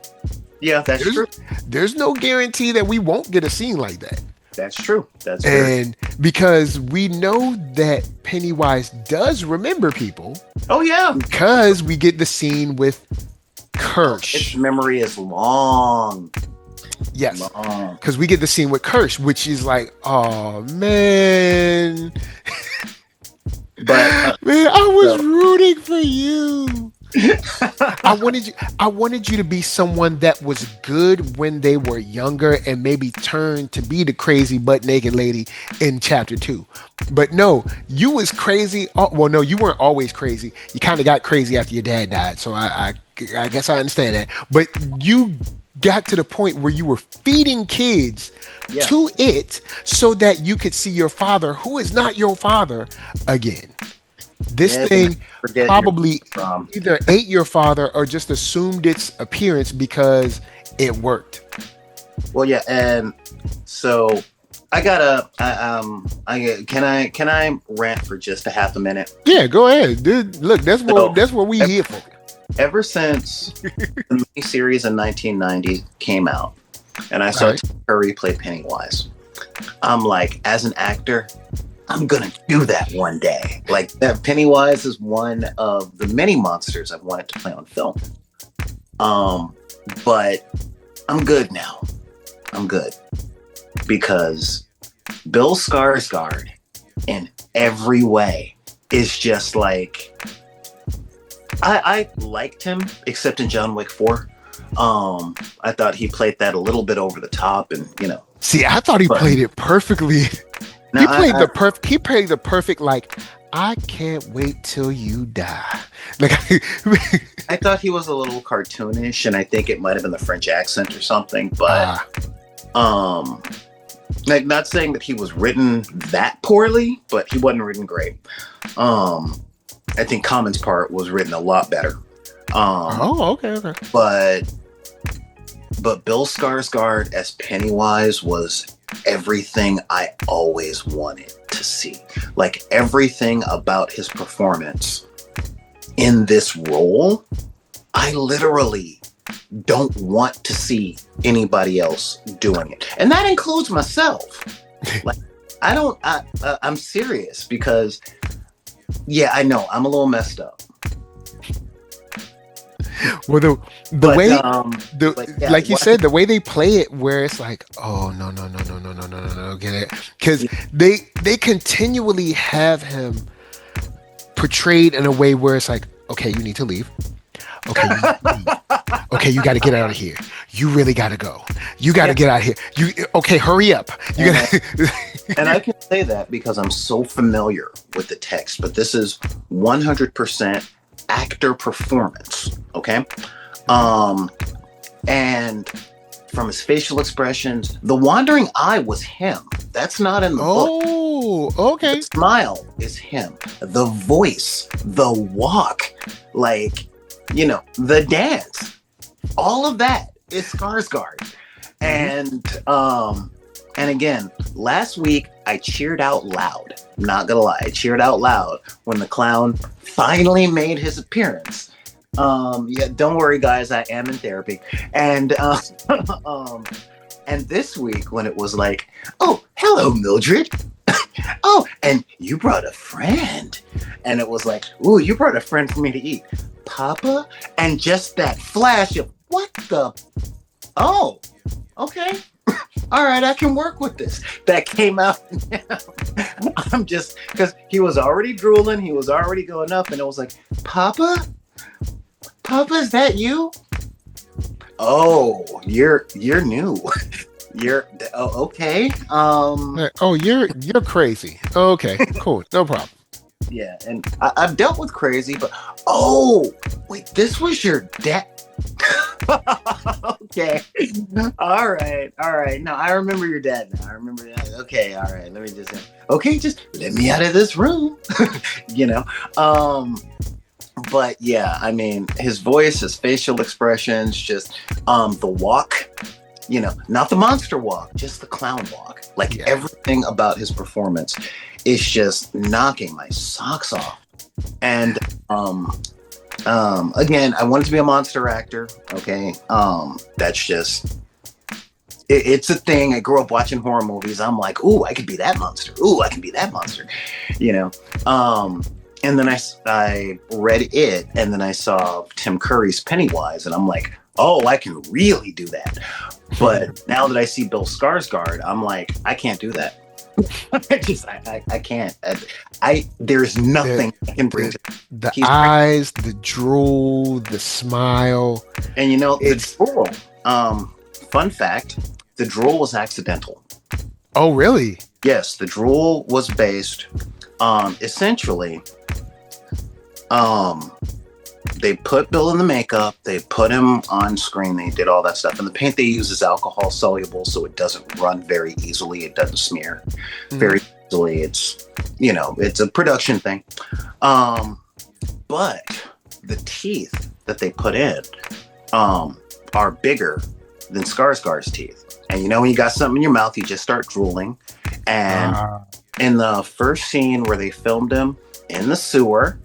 Yeah, that's true. There's no guarantee that we won't get a scene like that. That's true. That's and because we know that Pennywise does remember people. Oh yeah, because we get the scene with Kirsch. Its memory is long. Yes, because we get the scene with Kirsch, which is like, oh man. But man, I was rooting for you. I wanted you to be someone that was good when they were younger and maybe turned to be the crazy butt naked lady in chapter 2. But no, you was crazy. Well, no, you weren't always crazy. You kind of got crazy after your dad died. So I guess I understand that. But you got to the point where you were feeding kids to it so that you could see your father, who is not your father, again. This thing probably either ate your father or just assumed its appearance because it worked. Well, yeah, and so I gotta. Can I rant for just a half a minute? Yeah, go ahead, dude. Look, that's what we here for. Ever since the miniseries in 1990 came out, and I saw Tim Curry play Pennywise, I'm like, as an actor, I'm gonna do that one day. Like that, Pennywise is one of the many monsters I've wanted to play on film. But I'm good now. I'm good because Bill Skarsgård, in every way, is just like. I liked him, except in John Wick 4. I thought he played that a little bit over the top, and See, I thought he played it perfectly. He played the perfect like. I can't wait till you die. Like, I thought he was a little cartoonish, and I think it might have been the French accent or something. But like, not saying that he was written that poorly, but he wasn't written great. I think Common's part was written a lot better. Okay. But Bill Skarsgård as Pennywise was everything I always wanted to see. Like, everything about his performance in this role, I literally don't want to see anybody else doing it. And that includes myself. Like, I'm serious because, yeah, I know I'm a little messed up. Well, like you said, the way they play it, where it's like, oh no, get it? Because they continually have him portrayed in a way where it's like, okay, you need to leave. Okay, okay, you got to get out of here. You really got to go. You got to get out of here. Okay, hurry up. And I can say that because I'm so familiar with the text, but this is 100% actor performance, okay? And from his facial expressions, the wandering eye was him. That's not in the book. Oh, okay. The smile is him. The voice, the walk, like, the dance, all of that is Skarsgård. And again, last week I cheered out loud. I'm not gonna lie, I cheered out loud when the clown finally made his appearance. Yeah, don't worry, guys, I am in therapy. And and this week when it was like, oh, hello, Mildred. Oh, and you brought a friend. And it was like, ooh, you brought a friend for me to eat. Papa? And just that flash of, what the? Oh, okay. All right, I can work with this. That came out. I'm just, because he was already drooling. He was already going up. And it was like, Papa? Papa, is that you? Oh, you're new. Okay. You're crazy. Okay, cool. No problem. Yeah, and I've dealt with crazy, but oh, wait, this was your dad. Okay. All right. No, I remember your dad now. I remember that. Okay, all right. Let me just let me out of this room. But yeah, I mean, his voice, his facial expressions, just the walk, not the monster walk, just the clown walk. Like, everything about his performance is just knocking my socks off. And again, I wanted to be a monster actor. Okay. That's just, it's a thing. I grew up watching horror movies. I'm like, ooh, I could be that monster. Ooh, I can be that monster. And then I read it, and then I saw Tim Curry's Pennywise, and I'm like, oh, I can really do that. But now that I see Bill Skarsgård, I'm like, I can't do that. I can't. There's nothing I can bring to the eyes, the drool, the smile. And the drool. Fun fact: the drool was accidental. Oh, really? Yes, the drool was based. Essentially, they put Bill in the makeup, they put him on screen, they did all that stuff, and the paint they use is alcohol soluble, so it doesn't run very easily, it doesn't smear very easily. It's it's a production thing. But the teeth that they put in are bigger than Skarsgård's teeth. And you know, when you got something in your mouth, you just start drooling. And in the first scene where they filmed him in the sewer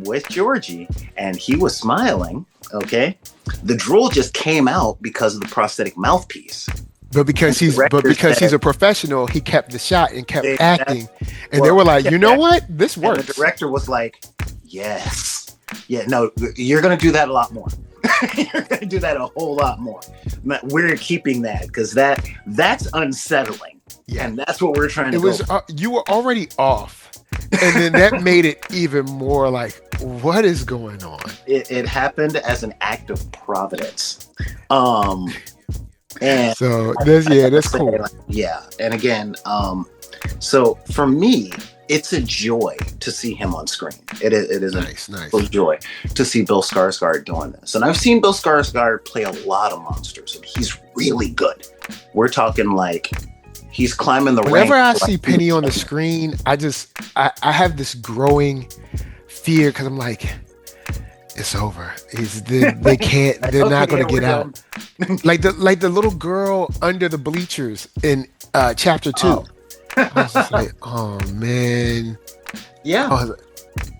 with Georgie, and he was smiling, okay, the drool just came out because of the prosthetic mouthpiece. But because he's a professional, he kept the shot and kept acting. And they were like, you know what? This works. And the director was like, yes. Yeah, no, you're going to do that a lot more. You're going to do that a whole lot more. We're keeping that because that's unsettling. Yeah. And that's what we're trying to do. You were already off. And then that made it even more like, what is going on? It happened as an act of providence. And so that's cool. Like, yeah. And again, so for me, it's a joy to see him on screen. It is nice. A joy to see Bill Skarsgård doing this. And I've seen Bill Skarsgård play a lot of monsters, and he's really good. We're talking like he's climbing the ranks. Whenever I see Penny on the screen, I have this growing fear because I'm like, it's over. They can't. They're not going to get out. like the little girl under the bleachers in chapter 2. Oh. I was just like, oh man. Yeah.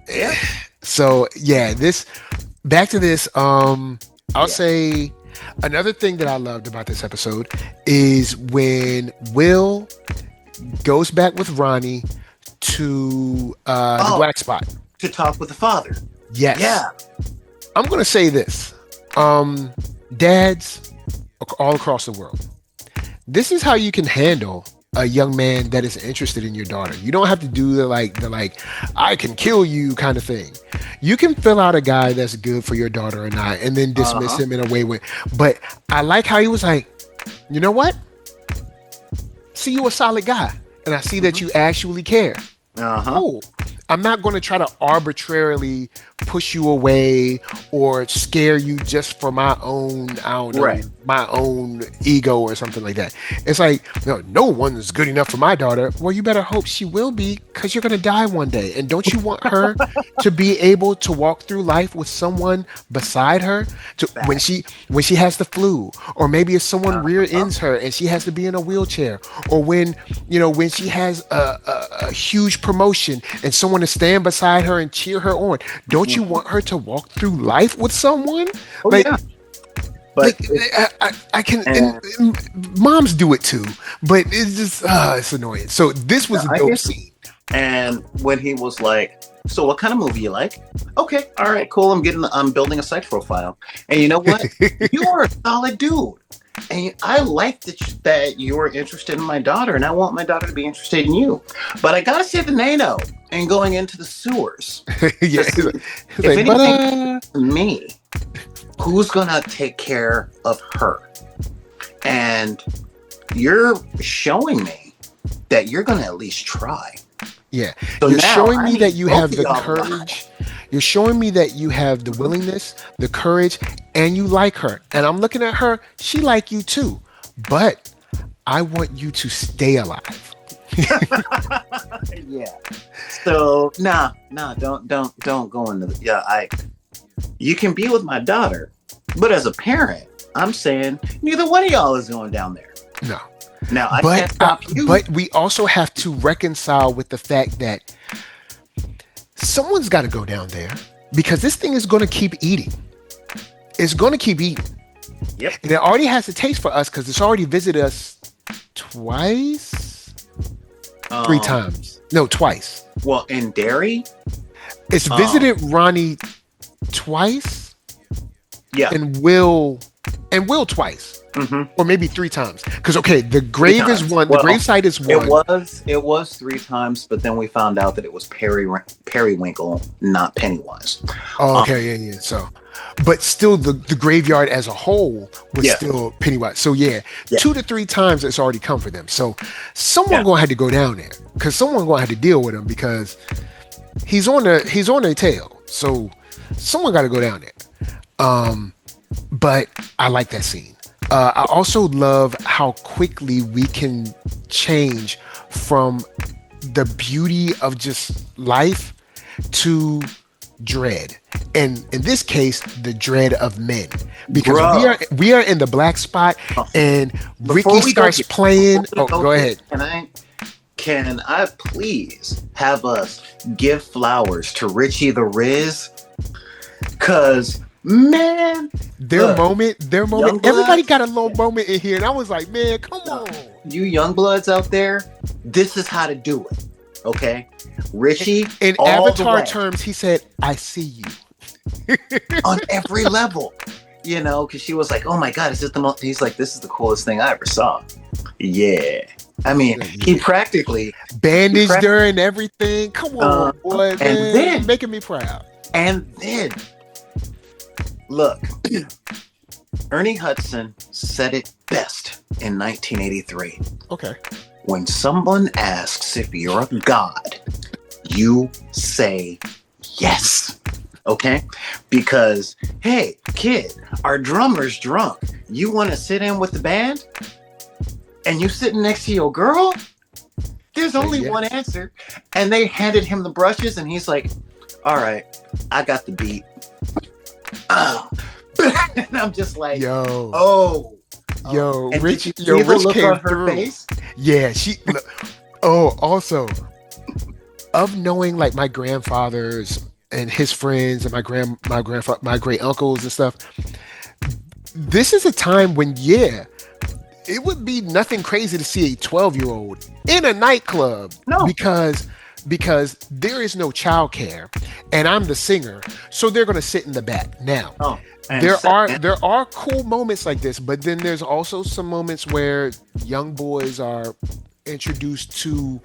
Yeah. So yeah, back to this. I'll say another thing that I loved about this episode is when Will goes back with Ronnie to the black spot to talk with the father. Yes. Yeah. I'm gonna say this. Dads all across the world. This is how you can handle a young man that is interested in your daughter. You don't have to do the I can kill you kind of thing. You can fill out a guy that's good for your daughter or not, and then dismiss him in a way but I like how he was like, you know what? See, you a solid guy, and I see that you actually care. Cool. I'm not going to try to arbitrarily push you away or scare you just for my own, my own ego or something like that. It's like, no one is good enough for my daughter. Well, you better hope she will be, because you're going to die one day. And don't you want her to be able to walk through life with someone beside her when she has the flu, or maybe if someone rear ends her and she has to be in a wheelchair, or when she has a huge promotion and someone to stand beside her and cheer her on. Don't you want her to walk through life with someone? But I can. And moms do it too, but it's just it's annoying. So this was a dope scene. And when he was like, "So what kind of movie you like?" Okay, all right, cool. I'm building a psych profile, and you know what? You are a solid dude. And I like that you are interested in my daughter, and I want my daughter to be interested in you. But I gotta say the NATO and going into the sewers. Yeah, if anything, me, who's gonna take care of her? And you're showing me that you're gonna at least try. Yeah, so you're showing me that you have the courage. You're showing me that you have the willingness, the courage, and you like her. And I'm looking at her, she like you too. But I want you to stay alive. Yeah. So don't go into the you can be with my daughter, but as a parent, I'm saying neither one of y'all is going down there. No. Now I can't stop you. But we also have to reconcile with the fact that someone's got to go down there, because this thing is going to keep eating. It's going to keep eating. Yep. And it already has a taste for us because it's already visited us twice? 3 times. No, twice. Well, in Derry? It's visited Ronnie twice. Yeah. And Will twice. Mm-hmm. Or maybe 3 times. Because the grave is one. The gravesite is one. It was 3 times, but then we found out that it was Periwinkle, not Pennywise. Oh, okay, yeah. So, but still, the graveyard as a whole was still Pennywise. So 2 to 3 times it's already come for them. So someone gonna have to go down there, because someone gonna have to deal with him, because he's on their tail. So someone got to go down there. But I like that scene. I also love how quickly we can change from the beauty of just life to dread. And in this case, the dread of men. because we are in the black spot, and Ricky starts playing. Go ahead. Can I please have us give flowers to Richie the Riz? Cause man, their moment. Everybody got a little moment in here, and I was like, man, come on, you young bloods out there, this is how to do it. Okay, Richie. In Avatar terms, he said, "I see you." On every level, you know, because she was like, "Oh my God, is this the most?" He's like, "This is the coolest thing I ever saw." Yeah, I mean, he practically bandaged her and everything. Come on, boy, man. And then making me proud. And then, look, Ernie Hudson said it best in 1983. Okay. When someone asks if you're a god, you say yes. Okay? Because, hey, kid, our drummer's drunk. You want to sit in with the band? And you sitting next to your girl? There's only one answer. And they handed him the brushes, and he's like, all right, I got the beat. And I'm just like, yo, Rich, Rich look came on her through. Face. Yeah, also, of knowing like my grandfathers and his friends and my great uncles and stuff, this is a time when it would be nothing crazy to see a 12-year-old in a nightclub. No, because there is no childcare, and I'm the singer, so they're gonna sit in the back. Now, there are cool moments like this, but then there's also some moments where young boys are introduced to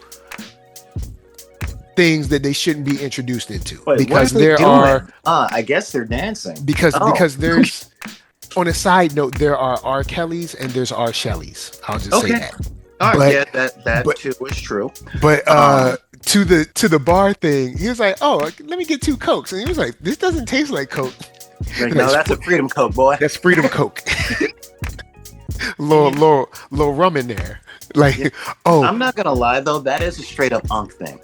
things that they shouldn't be introduced into. Wait, because I guess they're dancing. Because there's on a side note, there are R. Kellys and there's R. Shelleys. I'll just say that. All right, that too is true. But to the bar thing, he was like, "Oh, let me get 2 Cokes," and he was like, "This doesn't taste like Coke." Like, no, that's a Freedom Coke, boy. That's Freedom Coke. little rum in there. Like, I'm not gonna lie though, that is a straight up unk thing.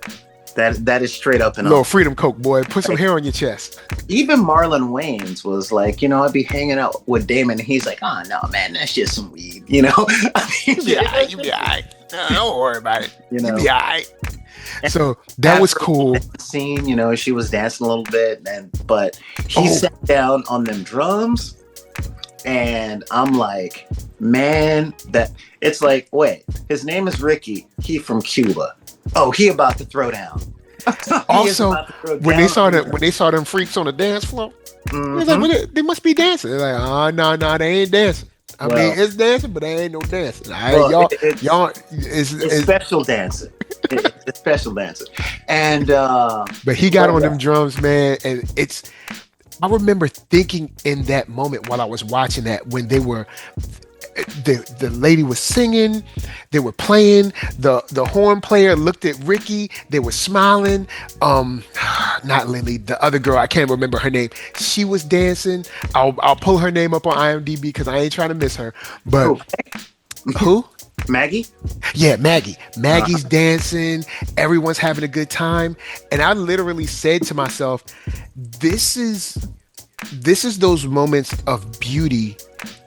That is straight up and little Freedom Coke, boy. Put some hair on your chest. Even Marlon Wayans was like, you know, I'd be hanging out with Damon, and he's like, "Oh no, man, that's just some weed," you know. I mean, you be all right. Don't worry about it. You know, you be all right. So that was cool. Scene, you know, she was dancing a little bit, but he sat down on them drums, and I'm like, man, that it's like, wait, his name is Ricky. He from Cuba. Oh, he about to throw down. Also, when they saw them freaks on the dance floor, it's like, well, they must be dancing. They're like, oh no, they ain't dancing. I mean, it's dancing, but they ain't no dancing. It's special dancing. It's special dancing. And but he got on them drums, man, and I remember thinking in that moment while I was watching that, when they were the lady was singing, they were playing, the horn player looked at Ricky, they were smiling. Not Lily, the other girl, I can't remember her name. She was dancing. I'll pull her name up on IMDb because I ain't trying to miss her. But who? Maggie? Yeah, Maggie. Maggie's dancing. Everyone's having a good time. And I literally said to myself, this is those moments of beauty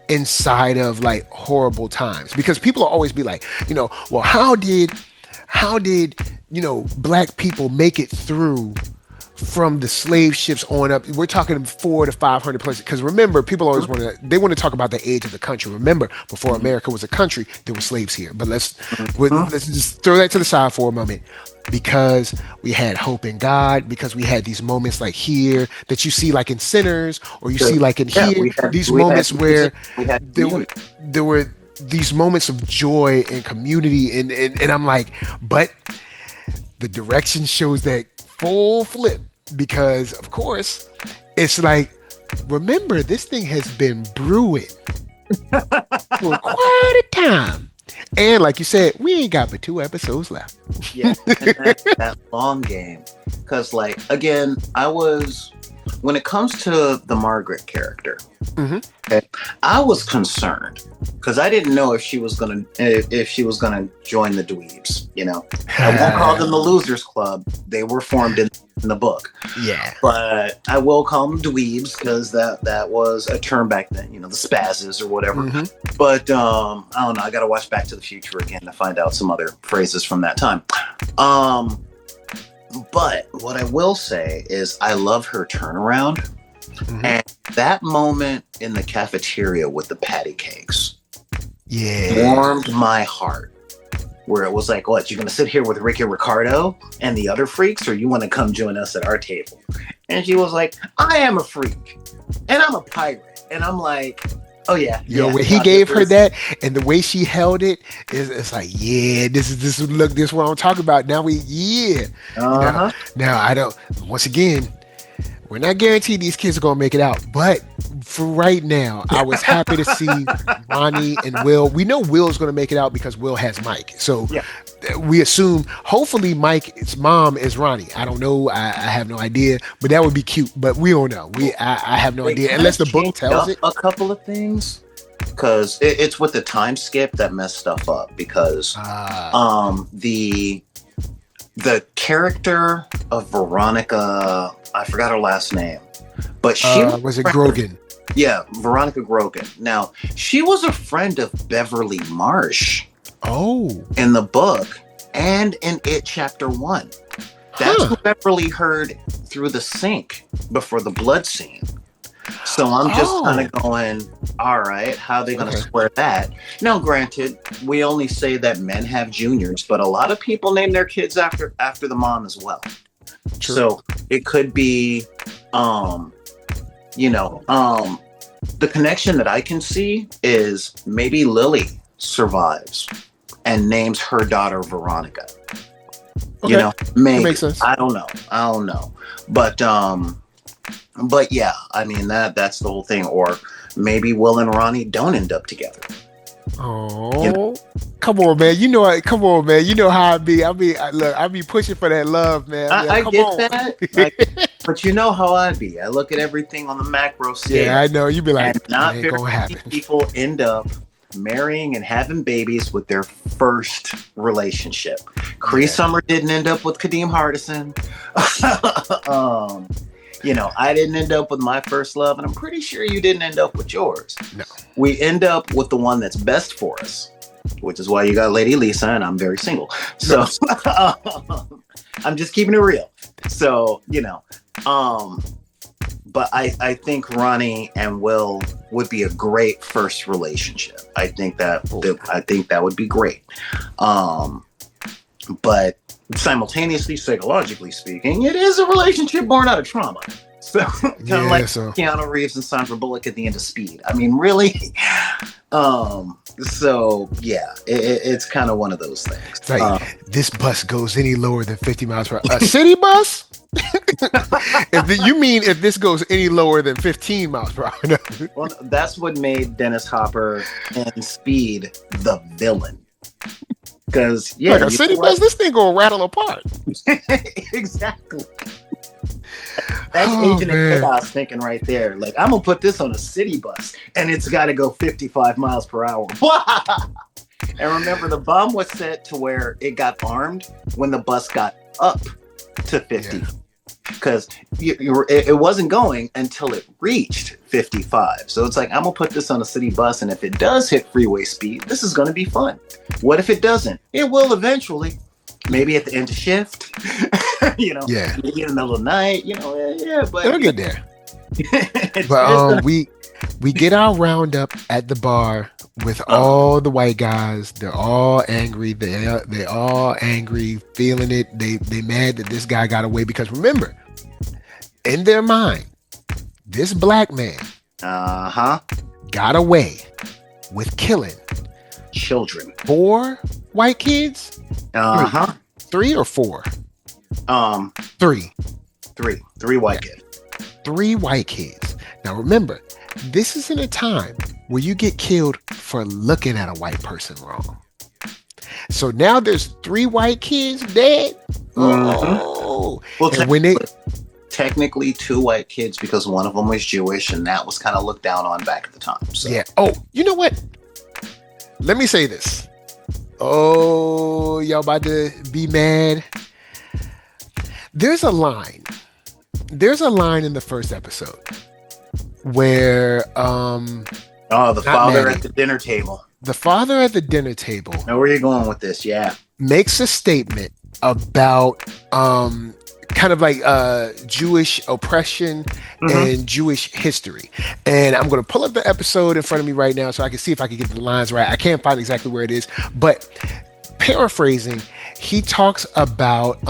inside of like horrible times, because people will always be like, you know, well, how did black people make it through from the slave ships on up? We're talking 400 to 500 places, because remember, people always want to talk about the age of the country. Remember, before America was a country, there were slaves here. But let's just throw that to the side for a moment, because we had hope in God, because we had these moments like here that you see like in Sinners, or you see like in here, these moments where there were these moments of joy and community, and I'm like, but the direction shows that full flip, because of course it's like, remember, this thing has been brewing for quite a time. And like you said, we ain't got but 2 episodes left. Yeah, and that long game. Because, like, again, I was when it comes to the Margaret character, Mm-hmm. okay, I was concerned because I didn't know if she was gonna join the dweebs. I won't call them the Losers Club. They were formed in the book. Yeah. But I will call them dweebs because that was a term back then. The spazzes or whatever. Mm-hmm. But I don't know. I got to watch Back to the Future again to find out some other phrases from that time. But what I will say is I love her turnaround. Mm-hmm. And that moment in the cafeteria with the patty cakes warmed my heart. Where it was like, what, you're going to sit here with Ricky Ricardo and the other freaks, or you want to come join us at our table? And she was like, I am a freak and I'm a pirate. And I'm like, oh yeah. When he gave her that and the way she held it, it's like, yeah, this is what I'm talking about. Now now I don't, once again, we're not guaranteed these kids are going to make it out, but for right now, I was happy to see Ronnie and Will. We know Will's going to make it out because Will has Mike. So we assume, hopefully Mike's mom is Ronnie. I don't know. I have no idea, but that would be cute. But we don't know. I have no idea unless the book tells it. A couple of things. Because it's with the time skip that messed stuff up. Because the character of Veronica, I forgot her last name, but she was it Grogan? Yeah, Veronica Grogan. Now, she was a friend of Beverly Marsh. Oh. In the book and in It Chapter 1. That's who Beverly heard through the sink before the blood scene. So I'm just kind of going, all right, how are they going to square that? Now, granted, we only say that men have juniors, but a lot of people name their kids after the mom as well. True. So it could be, the connection that I can see is maybe Lily survives and names her daughter Veronica. Okay. Maybe. That makes sense. I don't know. But yeah, I mean that's the whole thing. Or maybe Will and Ronnie don't end up together. Oh, come on, man! You know how I be. I be pushing for that love, man. I get that, but you know how I be. I look at everything on the macro scale. Yeah, I know. You be like, and not ain't gonna happen. People end up marrying and having babies with their first relationship. Cree Summer didn't end up with Kadeem Hardison. I didn't end up with my first love, and I'm pretty sure you didn't end up with yours. No. We end up with the one that's best for us, which is why you got Lady Lisa, and I'm very single. So I'm just keeping it real. So, but I think Ronnie and Will would be a great first relationship. I think that would be great. But simultaneously, psychologically speaking, it is a relationship born out of trauma. So kind of like Keanu Reeves and Sandra Bullock at the end of Speed. I mean, really. So yeah, it's kind of one of those things. It's like this bus goes any lower than 50 miles per hour. A city bus? If this goes any lower than 15 miles per hour? Well, that's what made Dennis Hopper in Speed the villain. Because like a city bus, this thing gonna rattle apart. Exactly. That's Agent of Chaos thinking right there. Like, I'm gonna put this on a city bus, and it's got to go 55 miles per hour. And remember, the bomb was set to where it got armed when the bus got up to 50, because it wasn't going until it reached 55. So it's like, I'm gonna put this on a city bus, and if it does hit freeway speed, this is gonna be fun. What if it doesn't? It will eventually. Maybe at the end of shift, maybe in the middle of the night, but it'll get there. But we get our roundup at the bar with all the white guys. They're all angry. They're all angry, feeling it. They mad that this guy got away, because remember, in their mind, this black man got away with killing children. 4 white kids? 3 or 4? 3. 3 white kids. 3 white kids. Now remember, this is in a time where you get killed for looking at a white person wrong. So now there's 3 white kids dead. Oh, well, and when they technically 2 white kids because one of them was Jewish, and that was kind of looked down on back at the time. So. Yeah. Oh, you know what? Let me say this. Oh, y'all about to be mad. There's a line in the first episode where the father at the dinner table. The father at the dinner table. Now, where are you going with this? Yeah. Makes a statement about kind of like Jewish oppression and Jewish history. And I'm going to pull up the episode in front of me right now so I can see if I can get the lines right. I can't find exactly where it is, but paraphrasing, he talks about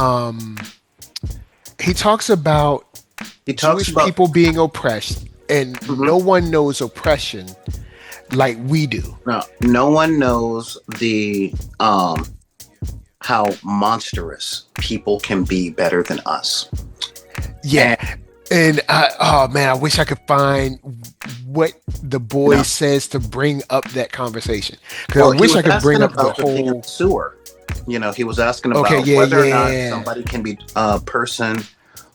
Jewish people being oppressed, and no one knows oppression like we do. No one knows the how monstrous people can be better than us. Yeah. And I wish I could find what the boy says to bring up that conversation. Because I wish I could bring up the whole sewer. You know, he was asking about whether or not somebody can be a person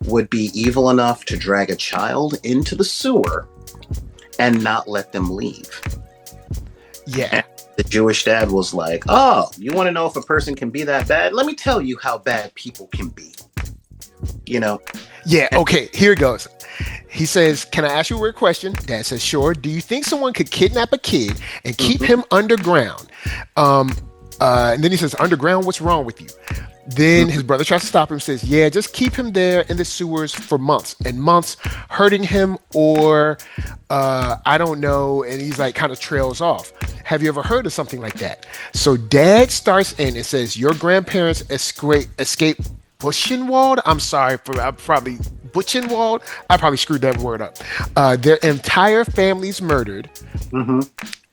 would be evil enough to drag a child into the sewer and not let them leave. Yeah. And the Jewish dad was like, "Oh, you want to know if a person can be that bad? Let me tell you how bad people can be." You know? Yeah, okay, here it goes. He says, "Can I ask you a weird question?" Dad says, "Sure. Do you think someone could kidnap a kid and keep him underground?" And then he says, "Underground? What's wrong with you?" Then his brother tries to stop him, says, "Yeah, just keep him there in the sewers for months and months, hurting him or I don't know." And he's like, kind of trails off. Have you ever heard of something like that? So Dad starts in and says, "Your grandparents escaped Buchenwald." I'm sorry for probably Buchenwald. I probably screwed that word up. Their entire family's murdered.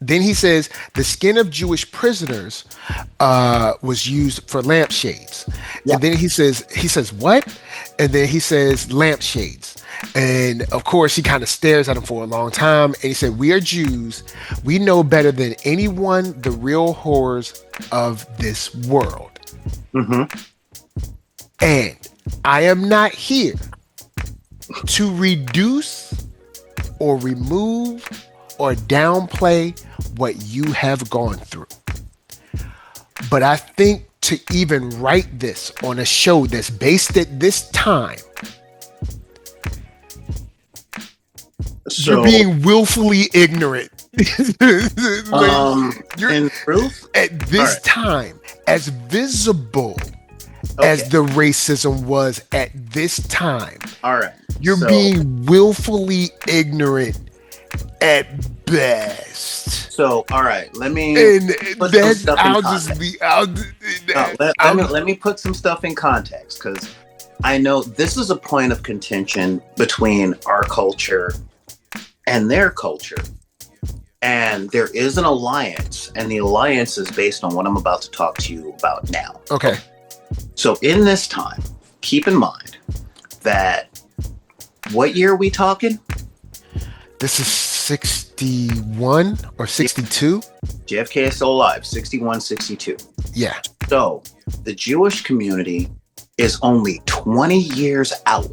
Then he says the skin of Jewish prisoners was used for lampshades. Yeah. And then he says what? And then he says lampshades. And of course, he kind of stares at him for a long time. And he said, "We are Jews. We know better than anyone the real horrors of this world. And I am not here to reduce or remove or downplay what you have gone through. But I think to even write this on a show that's based at this time, you're being willfully ignorant." In truth? At this time, as visible as the racism was at this time. All right. You're being willfully ignorant at best. So, all right, let me put some stuff in context. Let me put some stuff in context, because I know this is a point of contention between our culture and their culture. And there is an alliance, and the alliance is based on what I'm about to talk to you about now. Okay. So in this time, keep in mind that, what year are we talking? This is 61 or 62? JFK is still alive, 61, 62. Yeah. So the Jewish community is only 20 years out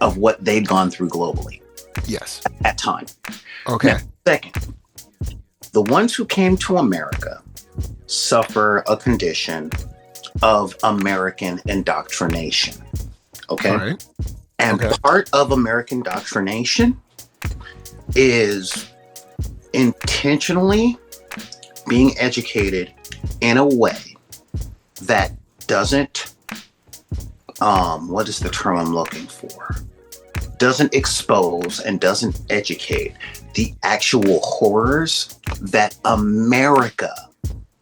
of what they'd gone through globally. Yes. At that time. Okay. Now, second, the ones who came to America suffer a condition of American indoctrination. Okay? All right. And part of American indoctrination is intentionally being educated in a way that doesn't, what is the term I'm looking for? Doesn't expose and doesn't educate the actual horrors that America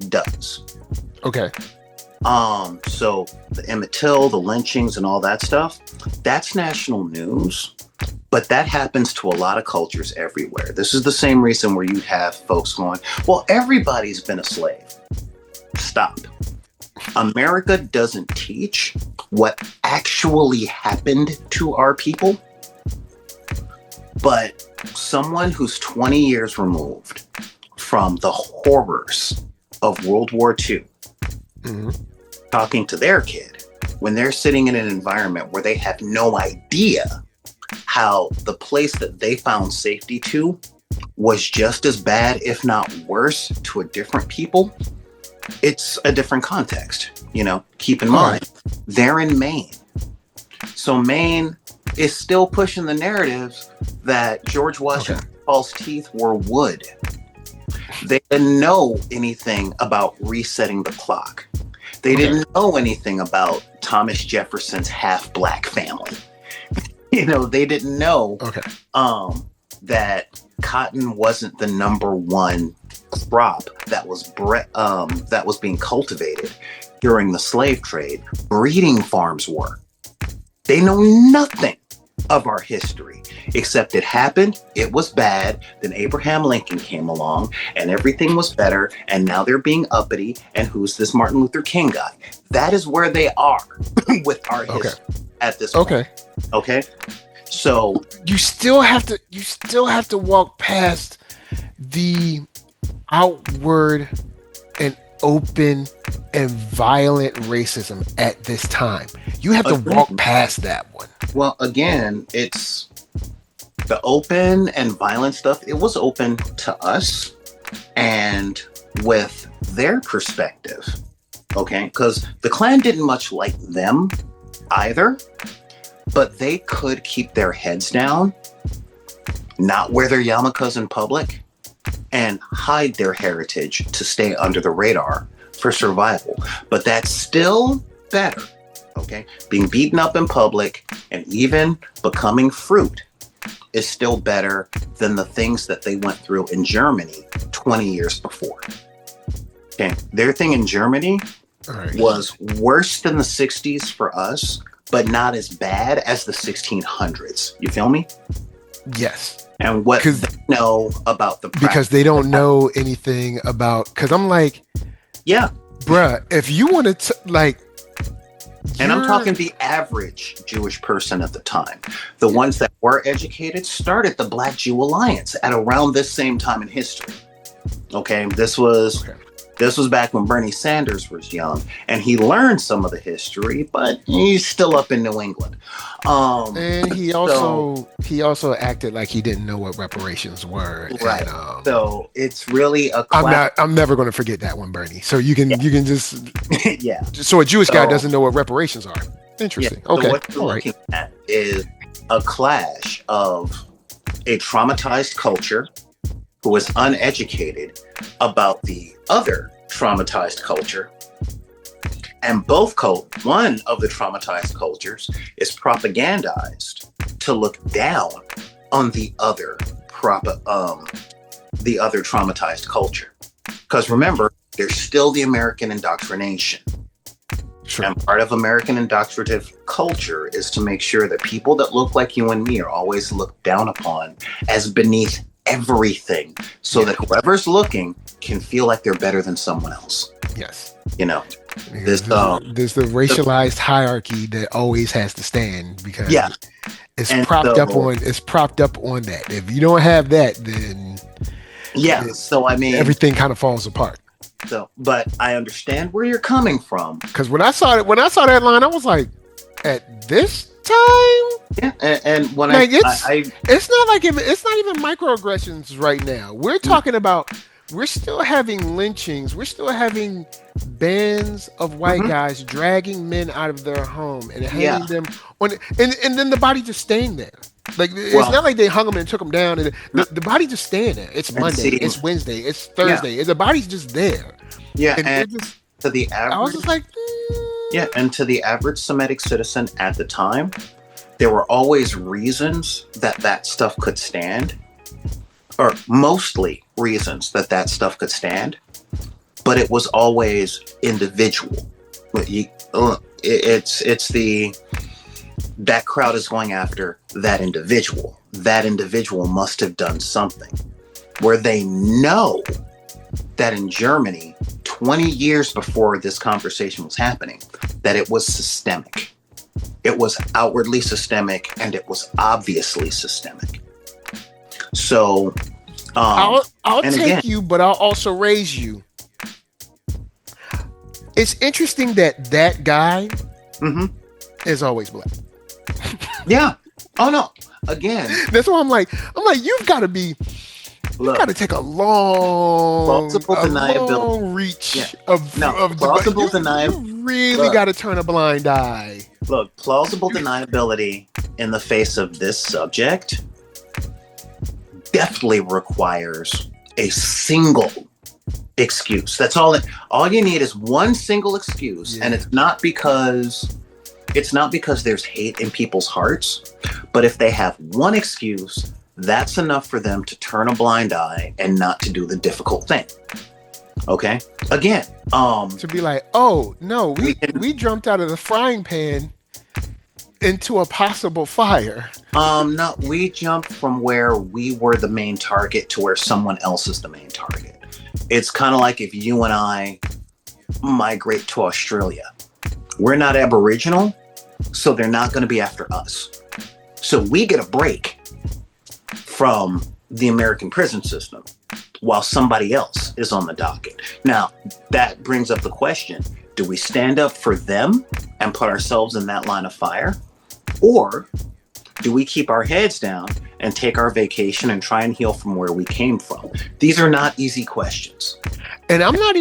does. Okay. So the Emmett Till, the lynchings and all that stuff, that's national news, but that happens to a lot of cultures everywhere. This is the same reason where you have folks going, "Well, everybody's been a slave." Stop. America doesn't teach what actually happened to our people, but someone who's 20 years removed from the horrors of World War II, talking to their kid when they're sitting in an environment where they have no idea how the place that they found safety to was just as bad, if not worse, to a different people, it's a different context. Keep in mind, they're in Maine. So Maine is still pushing the narratives that George Washington's false teeth were wood. They didn't know anything about resetting the clock. They didn't know anything about Thomas Jefferson's half-black family. They didn't know that cotton wasn't the number one crop that was being cultivated during the slave trade. Breeding farms were. They know nothing of our history, except it happened, it was bad, then Abraham Lincoln came along, and everything was better, and now they're being uppity, and who's this Martin Luther King guy? That is where they are with our history at this point. Okay? So you still have to walk past the outward and open and violent racism at this time. You have to walk past that one. Well, again, it's the open and violent stuff. It was open to us and with their perspective. Okay? Because the Klan didn't much like them either, but they could keep their heads down, not wear their yarmulkes in public, and hide their heritage to stay under the radar for survival. But that's still better, okay? Being beaten up in public and even becoming fruit is still better than the things that they went through in Germany 20 years before. Okay, their thing in Germany was worse than the 60s for us, but not as bad as the 1600s. You feel me? Yes. And what they know about the practice. Because they don't know anything about, because I'm like, yeah, bruh, if you want to and I'm talking the average Jewish person at the time, the ones that were educated started the Black Jew Alliance at around this same time in history. Okay, this was back when Bernie Sanders was young, and he learned some of the history, but he's still up in New England. And he also acted like he didn't know what reparations were. Right. And, so it's really a. I'm never going to forget that one, Bernie. So you can just yeah. So a Jewish guy doesn't know what reparations are. Interesting. Yeah. So what you're looking at is a clash of a traumatized culture who is uneducated about the other traumatized culture, and one of the traumatized cultures is propagandized to look down on the other traumatized culture. Because remember, there's still the American indoctrination. Sure. And part of American indoctrinative culture is to make sure that people that look like you and me are always looked down upon as beneath everything, so that whoever's looking can feel like they're better than someone else. Yes. There's the racialized hierarchy that always has to stand, because it's propped up on that. If you don't have that, then so I mean everything kind of falls apart. So, but I understand where you're coming from. Because when I saw that line, I was like, at this time, and when it's not even microaggressions right now. We're talking about, we're still having lynchings. We're still having bands of white guys dragging men out of their home and hanging them on, and then the body just staying there. Like, it's not like they hung them and took them down, and the body just staying there. It's Monday, it's Wednesday, it's Thursday, and the body's just there. Yeah, and to the average, I was just like, and to the average Semitic citizen at the time, there were always reasons that stuff could stand, or mostly reasons that stuff could stand, but it was always individual. That crowd is going after that individual. That individual must have done something. Where they know that in Germany, 20 years before this conversation was happening, that it was systemic. It was outwardly systemic, and it was obviously systemic. So, I'll take you, but I'll also raise you. It's interesting that guy Mm-hmm. is always black. Yeah. Oh no. Again. That's why I'm like, you've got to be. You got to take a long reach plausible deniability. You really got to turn a blind eye. Look, plausible deniability in the face of this subject definitely requires a single excuse. That's all. All you need is one single excuse, and it's not because there's hate in people's hearts, but if they have one excuse, that's enough for them to turn a blind eye and not to do the difficult thing. Okay? Again, to be like, oh no, we jumped out of the frying pan into a possible fire. No, we jumped from where we were the main target to where someone else is the main target. It's kind of like if you and I migrate to Australia. We're not Aboriginal, so they're not going to be after us. So we get a break from the American prison system while somebody else is on the docket. Now, that brings up the question, do we stand up for them and put ourselves in that line of fire? Or do we keep our heads down and take our vacation and try and heal from where we came from? These are not easy questions. And I'm not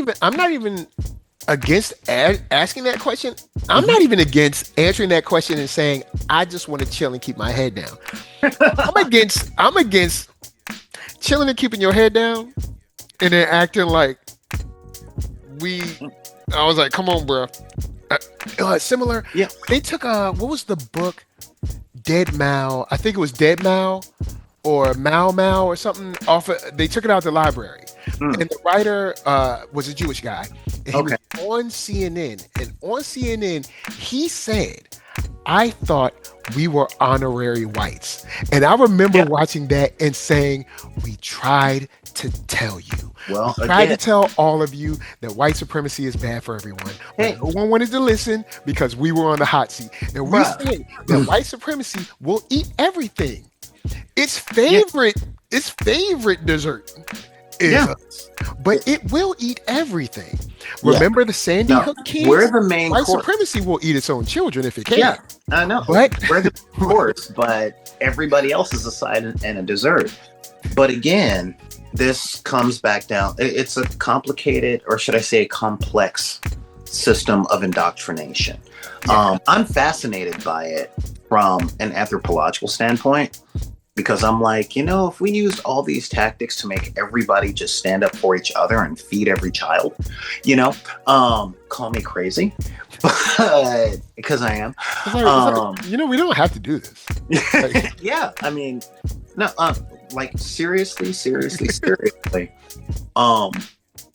even against asking that question. I'm not even against answering that question and saying, I just want to chill and keep my head down. I'm against chilling and keeping your head down and then acting like I was like, come on, bro. Similar. Yeah. They took what was the book? Dead Mao. I think it was Dead Mao or Mao or something they took it out of the library. And the writer was a Jewish guy. And he was on CNN. And on CNN, he said, I thought we were honorary whites. And I remember watching that and saying, we tried to tell you. Well, we tried to tell all of you that white supremacy is bad for everyone. But no one wanted to listen because we were on the hot seat. And we said that white supremacy will eat everything. Its favorite dessert is us. But it will eat everything. Remember the Sandy Hook kids? We're the main white supremacy will eat its own children if it can. Yeah, I know. But we're the course, but everybody else is a side and a dessert. But again, this comes back down. It's a complicated, or should I say a complex system of indoctrination. I'm fascinated by it from an anthropological standpoint. Because I'm like, if we used all these tactics to make everybody just stand up for each other and feed every child, call me crazy, but because I am. We don't have to do this. Yeah, I mean, no, seriously.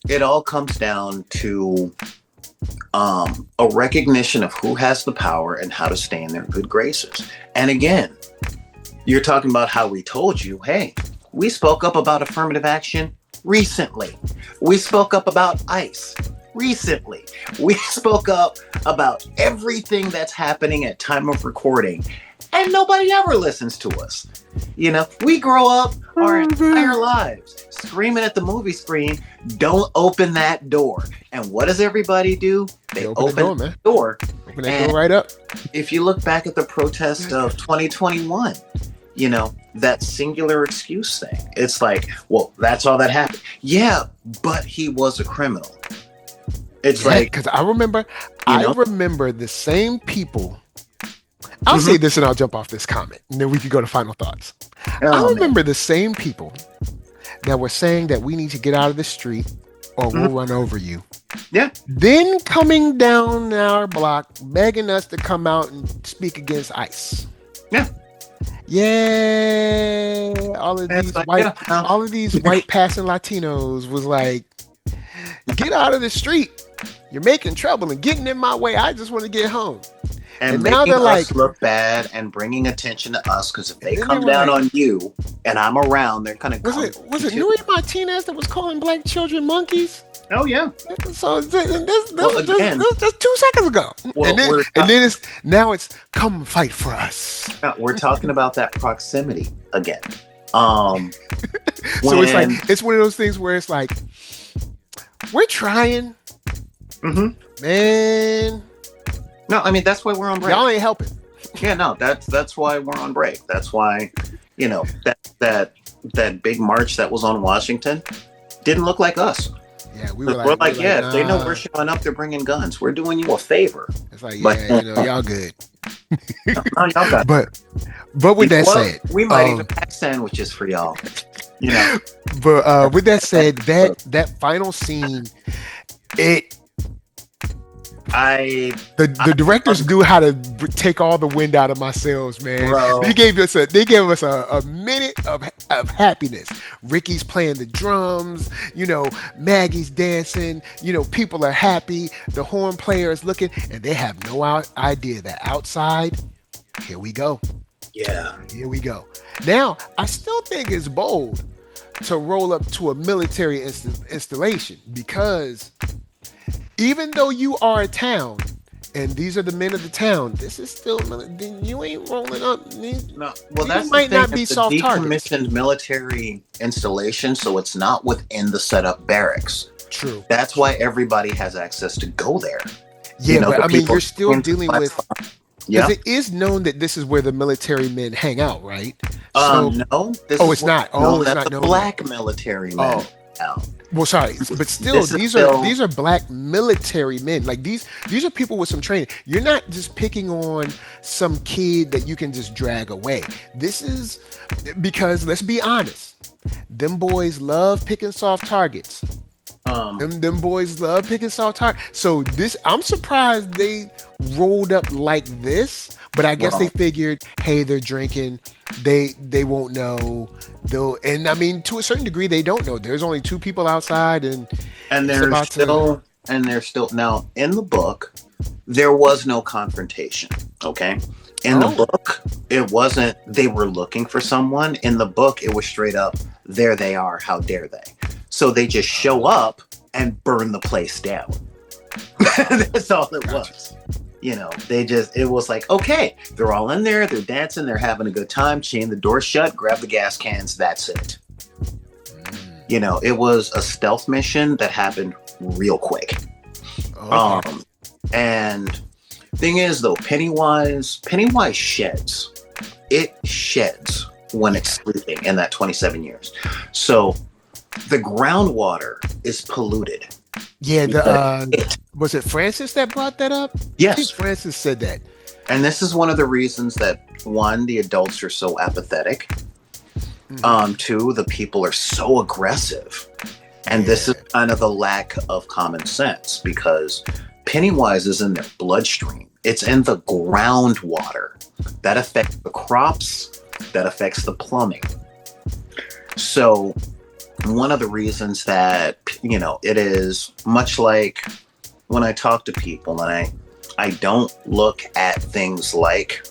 It all comes down to a recognition of who has the power and how to stay in their good graces. And again, you're talking about how we told you, hey, we spoke up about affirmative action recently. We spoke up about ICE recently. We spoke up about everything that's happening at time of recording, and nobody ever listens to us. We grow up our entire lives screaming at the movie screen, don't open that door. And what does everybody do? They open the door. Open that door right up. If you look back at the protest of 2021, that singular excuse thing. It's like, well, that's all that happened. Yeah, but he was a criminal. It's like, because I remember the same people. I'll say this and I'll jump off this comment, and then we can go to final thoughts. I remember the same people that were saying that we need to get out of the street or we'll run over you. Yeah. Then coming down our block, begging us to come out and speak against ICE. Yeah. Yeah, all of these white passing Latinos was like, get out of the street. You're making trouble and getting in my way. I just want to get home. And now they're like, look bad and bringing attention to us, because if they come down on you and I'm around, they're kind of was it Nuri Martinez that was calling black children monkeys? Oh yeah. So this just 2 seconds ago. Well, and then it's come fight for us. We're talking about that proximity again. So it's like, it's one of those things where it's like, we're trying, man. No, I mean that's why we're on break. Y'all ain't helping. Yeah, no, that's why we're on break. That's why, that big march that was on Washington didn't look like us. Yeah, we're like, if they know we're showing up, they're bringing guns. We're doing you a favor. It's like, y'all good. No, y'all got but with that said, we might even pack sandwiches for y'all. But with that said, that final scene, the directors knew how to take all the wind out of my sails, man. Bro. They gave us a minute of happiness. Ricky's playing the drums, Maggie's dancing, people are happy, the horn player is looking, and they have no idea that outside, here we go. Yeah. Here we go. Now, I still think it's bold to roll up to a military installation, because even though you are a town and these are the men of the town, this is still, you ain't rolling up. No, well, that's might not be soft targets. Decommissioned military installation, so it's not within the setup barracks. True. That's why everybody has access to go there. Yeah, but I mean, you're still dealing with. Because it is known that this is where the military men hang out, right? No. It's not. It's not. The black military men. Well, sorry, but still, these are black military men. Like these are people with some training. You're not just picking on some kid that you can just drag away. This is because, let's be honest, them boys love picking soft targets. Them boys love picking soft targets. So I'm surprised they rolled up like this. But I guess they figured, hey, they're drinking. They won't know. And I mean, to a certain degree, they don't know. There's only 2 people outside, and they're still now in the book. There was no confrontation. Okay, in the book, it wasn't. They were looking for someone. In the book, it was straight up. There they are. How dare they? So they just show up and burn the place down. That's all it was. It was like, okay, they're all in there, they're dancing, they're having a good time, chain the door shut, grab the gas cans, that's it. It was a stealth mission that happened real quick. Okay. And thing is, though, Pennywise sheds. It sheds when it's sleeping in that 27 years. So the groundwater is polluted. Yeah, was it Francis that brought that up? Yes. I think Francis said that. And this is one of the reasons that, 1, the adults are so apathetic. 2, the people are so aggressive. And this is kind of the lack of common sense, because Pennywise is in their bloodstream. It's in the groundwater. That affects the crops. That affects the plumbing. So one of the reasons that, it is much like when I talk to people, and I don't look at things like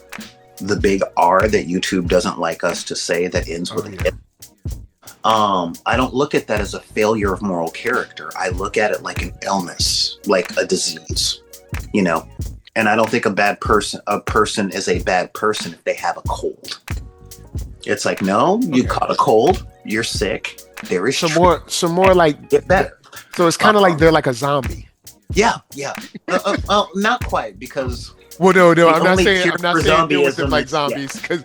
the big R that YouTube doesn't like us to say that ends with it. I don't look at that as a failure of moral character. I look at it like an illness, like a disease, and I don't think a person is a bad person if they have a cold. It's like, no, you caught a cold, you're sick. There is some more like get better. So it's kind of like they're like a zombie. Yeah. Not quite, because. Well, no, I'm not saying deal with them like zombies, because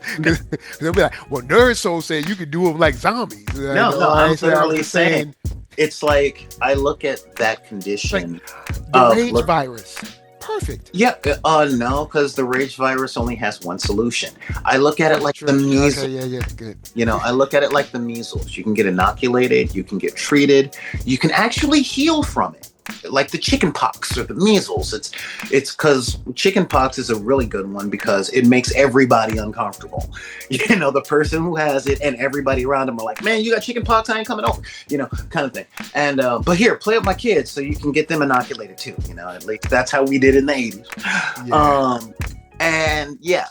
they'll be like, well, NERDSoul said you could do them like zombies. No, I'm literally saying it's like, I look at that condition. Like the rage virus. Perfect. Yeah, no, because the rage virus only has one solution. I look at it like the measles. Okay, yeah, good. I look at it like the measles. You can get inoculated, you can get treated, you can actually heal from it. Like the chicken pox or the measles. It's because chicken pox is a really good one, because it makes everybody uncomfortable. The person who has it and everybody around them are like, man, you got chicken pox, I ain't coming over, kind of thing. And but here, play with my kids so you can get them inoculated too. At least that's how we did in the 80s.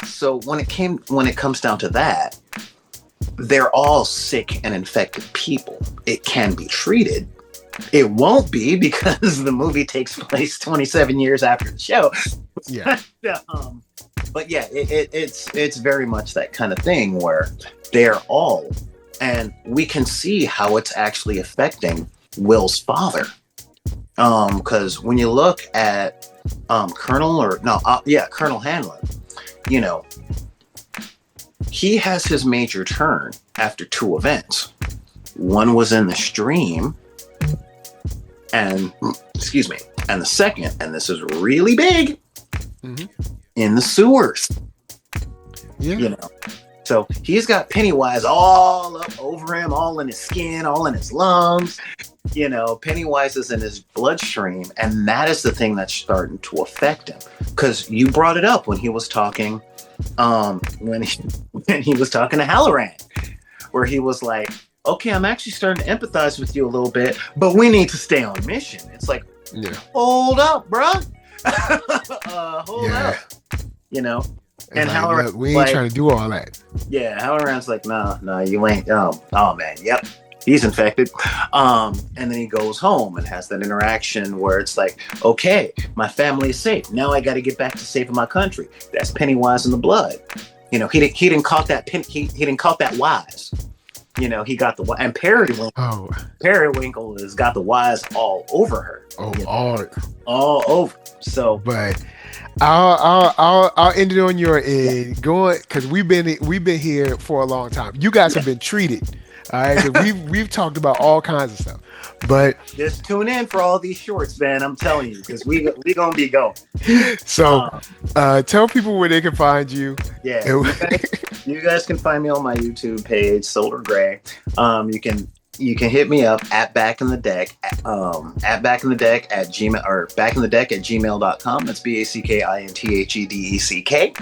So when it comes down to that, they're all sick and infected people. It can be treated. It won't be, because the movie takes place 27 years after the show. Yeah. But yeah, it's very much that kind of thing where they're all, and we can see how it's actually affecting Will's father. Because when you look at Colonel Hanlon, you know, he has his major turn after two events. One was in the stream, and and the second, and this is really big, in the sewers. Yeah. You know, so he's got Pennywise all up over him, all in his skin, all in his lungs. You know, Pennywise is in his bloodstream, and that is the thing that's starting to affect him. Because you brought it up when he was talking, when he was talking to Halloran, where he was like, "Okay, I'm actually starting to empathize with you a little bit, but we need to stay on mission." It's like, hold up, bruh. Hold up. You know. And like, Halloran, we ain't trying to do all that. Yeah, Halloran's like, nah, you ain't. Oh man, yep, he's infected. And then he goes home and has that interaction where it's like, okay, my family is safe. Now I got to get back to saving my country. That's Pennywise in the blood. You know, he didn't caught that he didn't caught that wise. You know, he got the and Periwinkle has got the wise all over her. All over. So, but I'll end it on your end. Going because we've been here for a long time. You guys have been treated. All right, we've talked about all kinds of stuff. But just tune in for all these shorts, man. I'm telling you, because we gonna be going. So, tell people where they can find you. Yeah, you guys can find me on my YouTube page, Solar Gray. You can hit me up at Back in the Deck at backinthedeck at Gmail or backintthedeck at gmail.com. That's BACKINTHEDECK.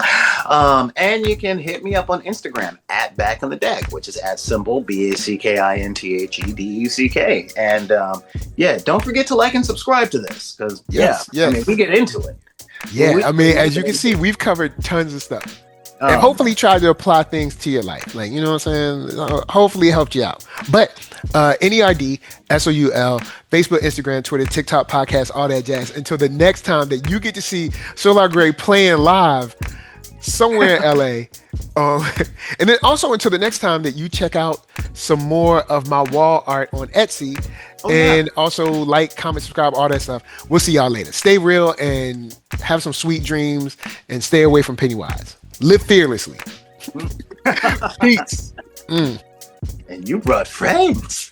And you can hit me up on Instagram at Back in the Deck, which is at symbol BACKINTHEDECK. And don't forget to like and subscribe to this because I mean, we get into it. Yeah, I mean, as you can see, we've covered tons of stuff. And hopefully try to apply things to your life. Like, you know what I'm saying? Hopefully it helped you out. But NERD, SOUL, Facebook, Instagram, Twitter, TikTok, podcast, all that jazz. Until the next time that you get to see Solar Gray playing live somewhere in LA. And then also until the next time that you check out some more of my wall art on Etsy. Also like, comment, subscribe, all that stuff. We'll see y'all later. Stay real and have some sweet dreams and stay away from Pennywise. Live fearlessly. Peace. And you brought friends.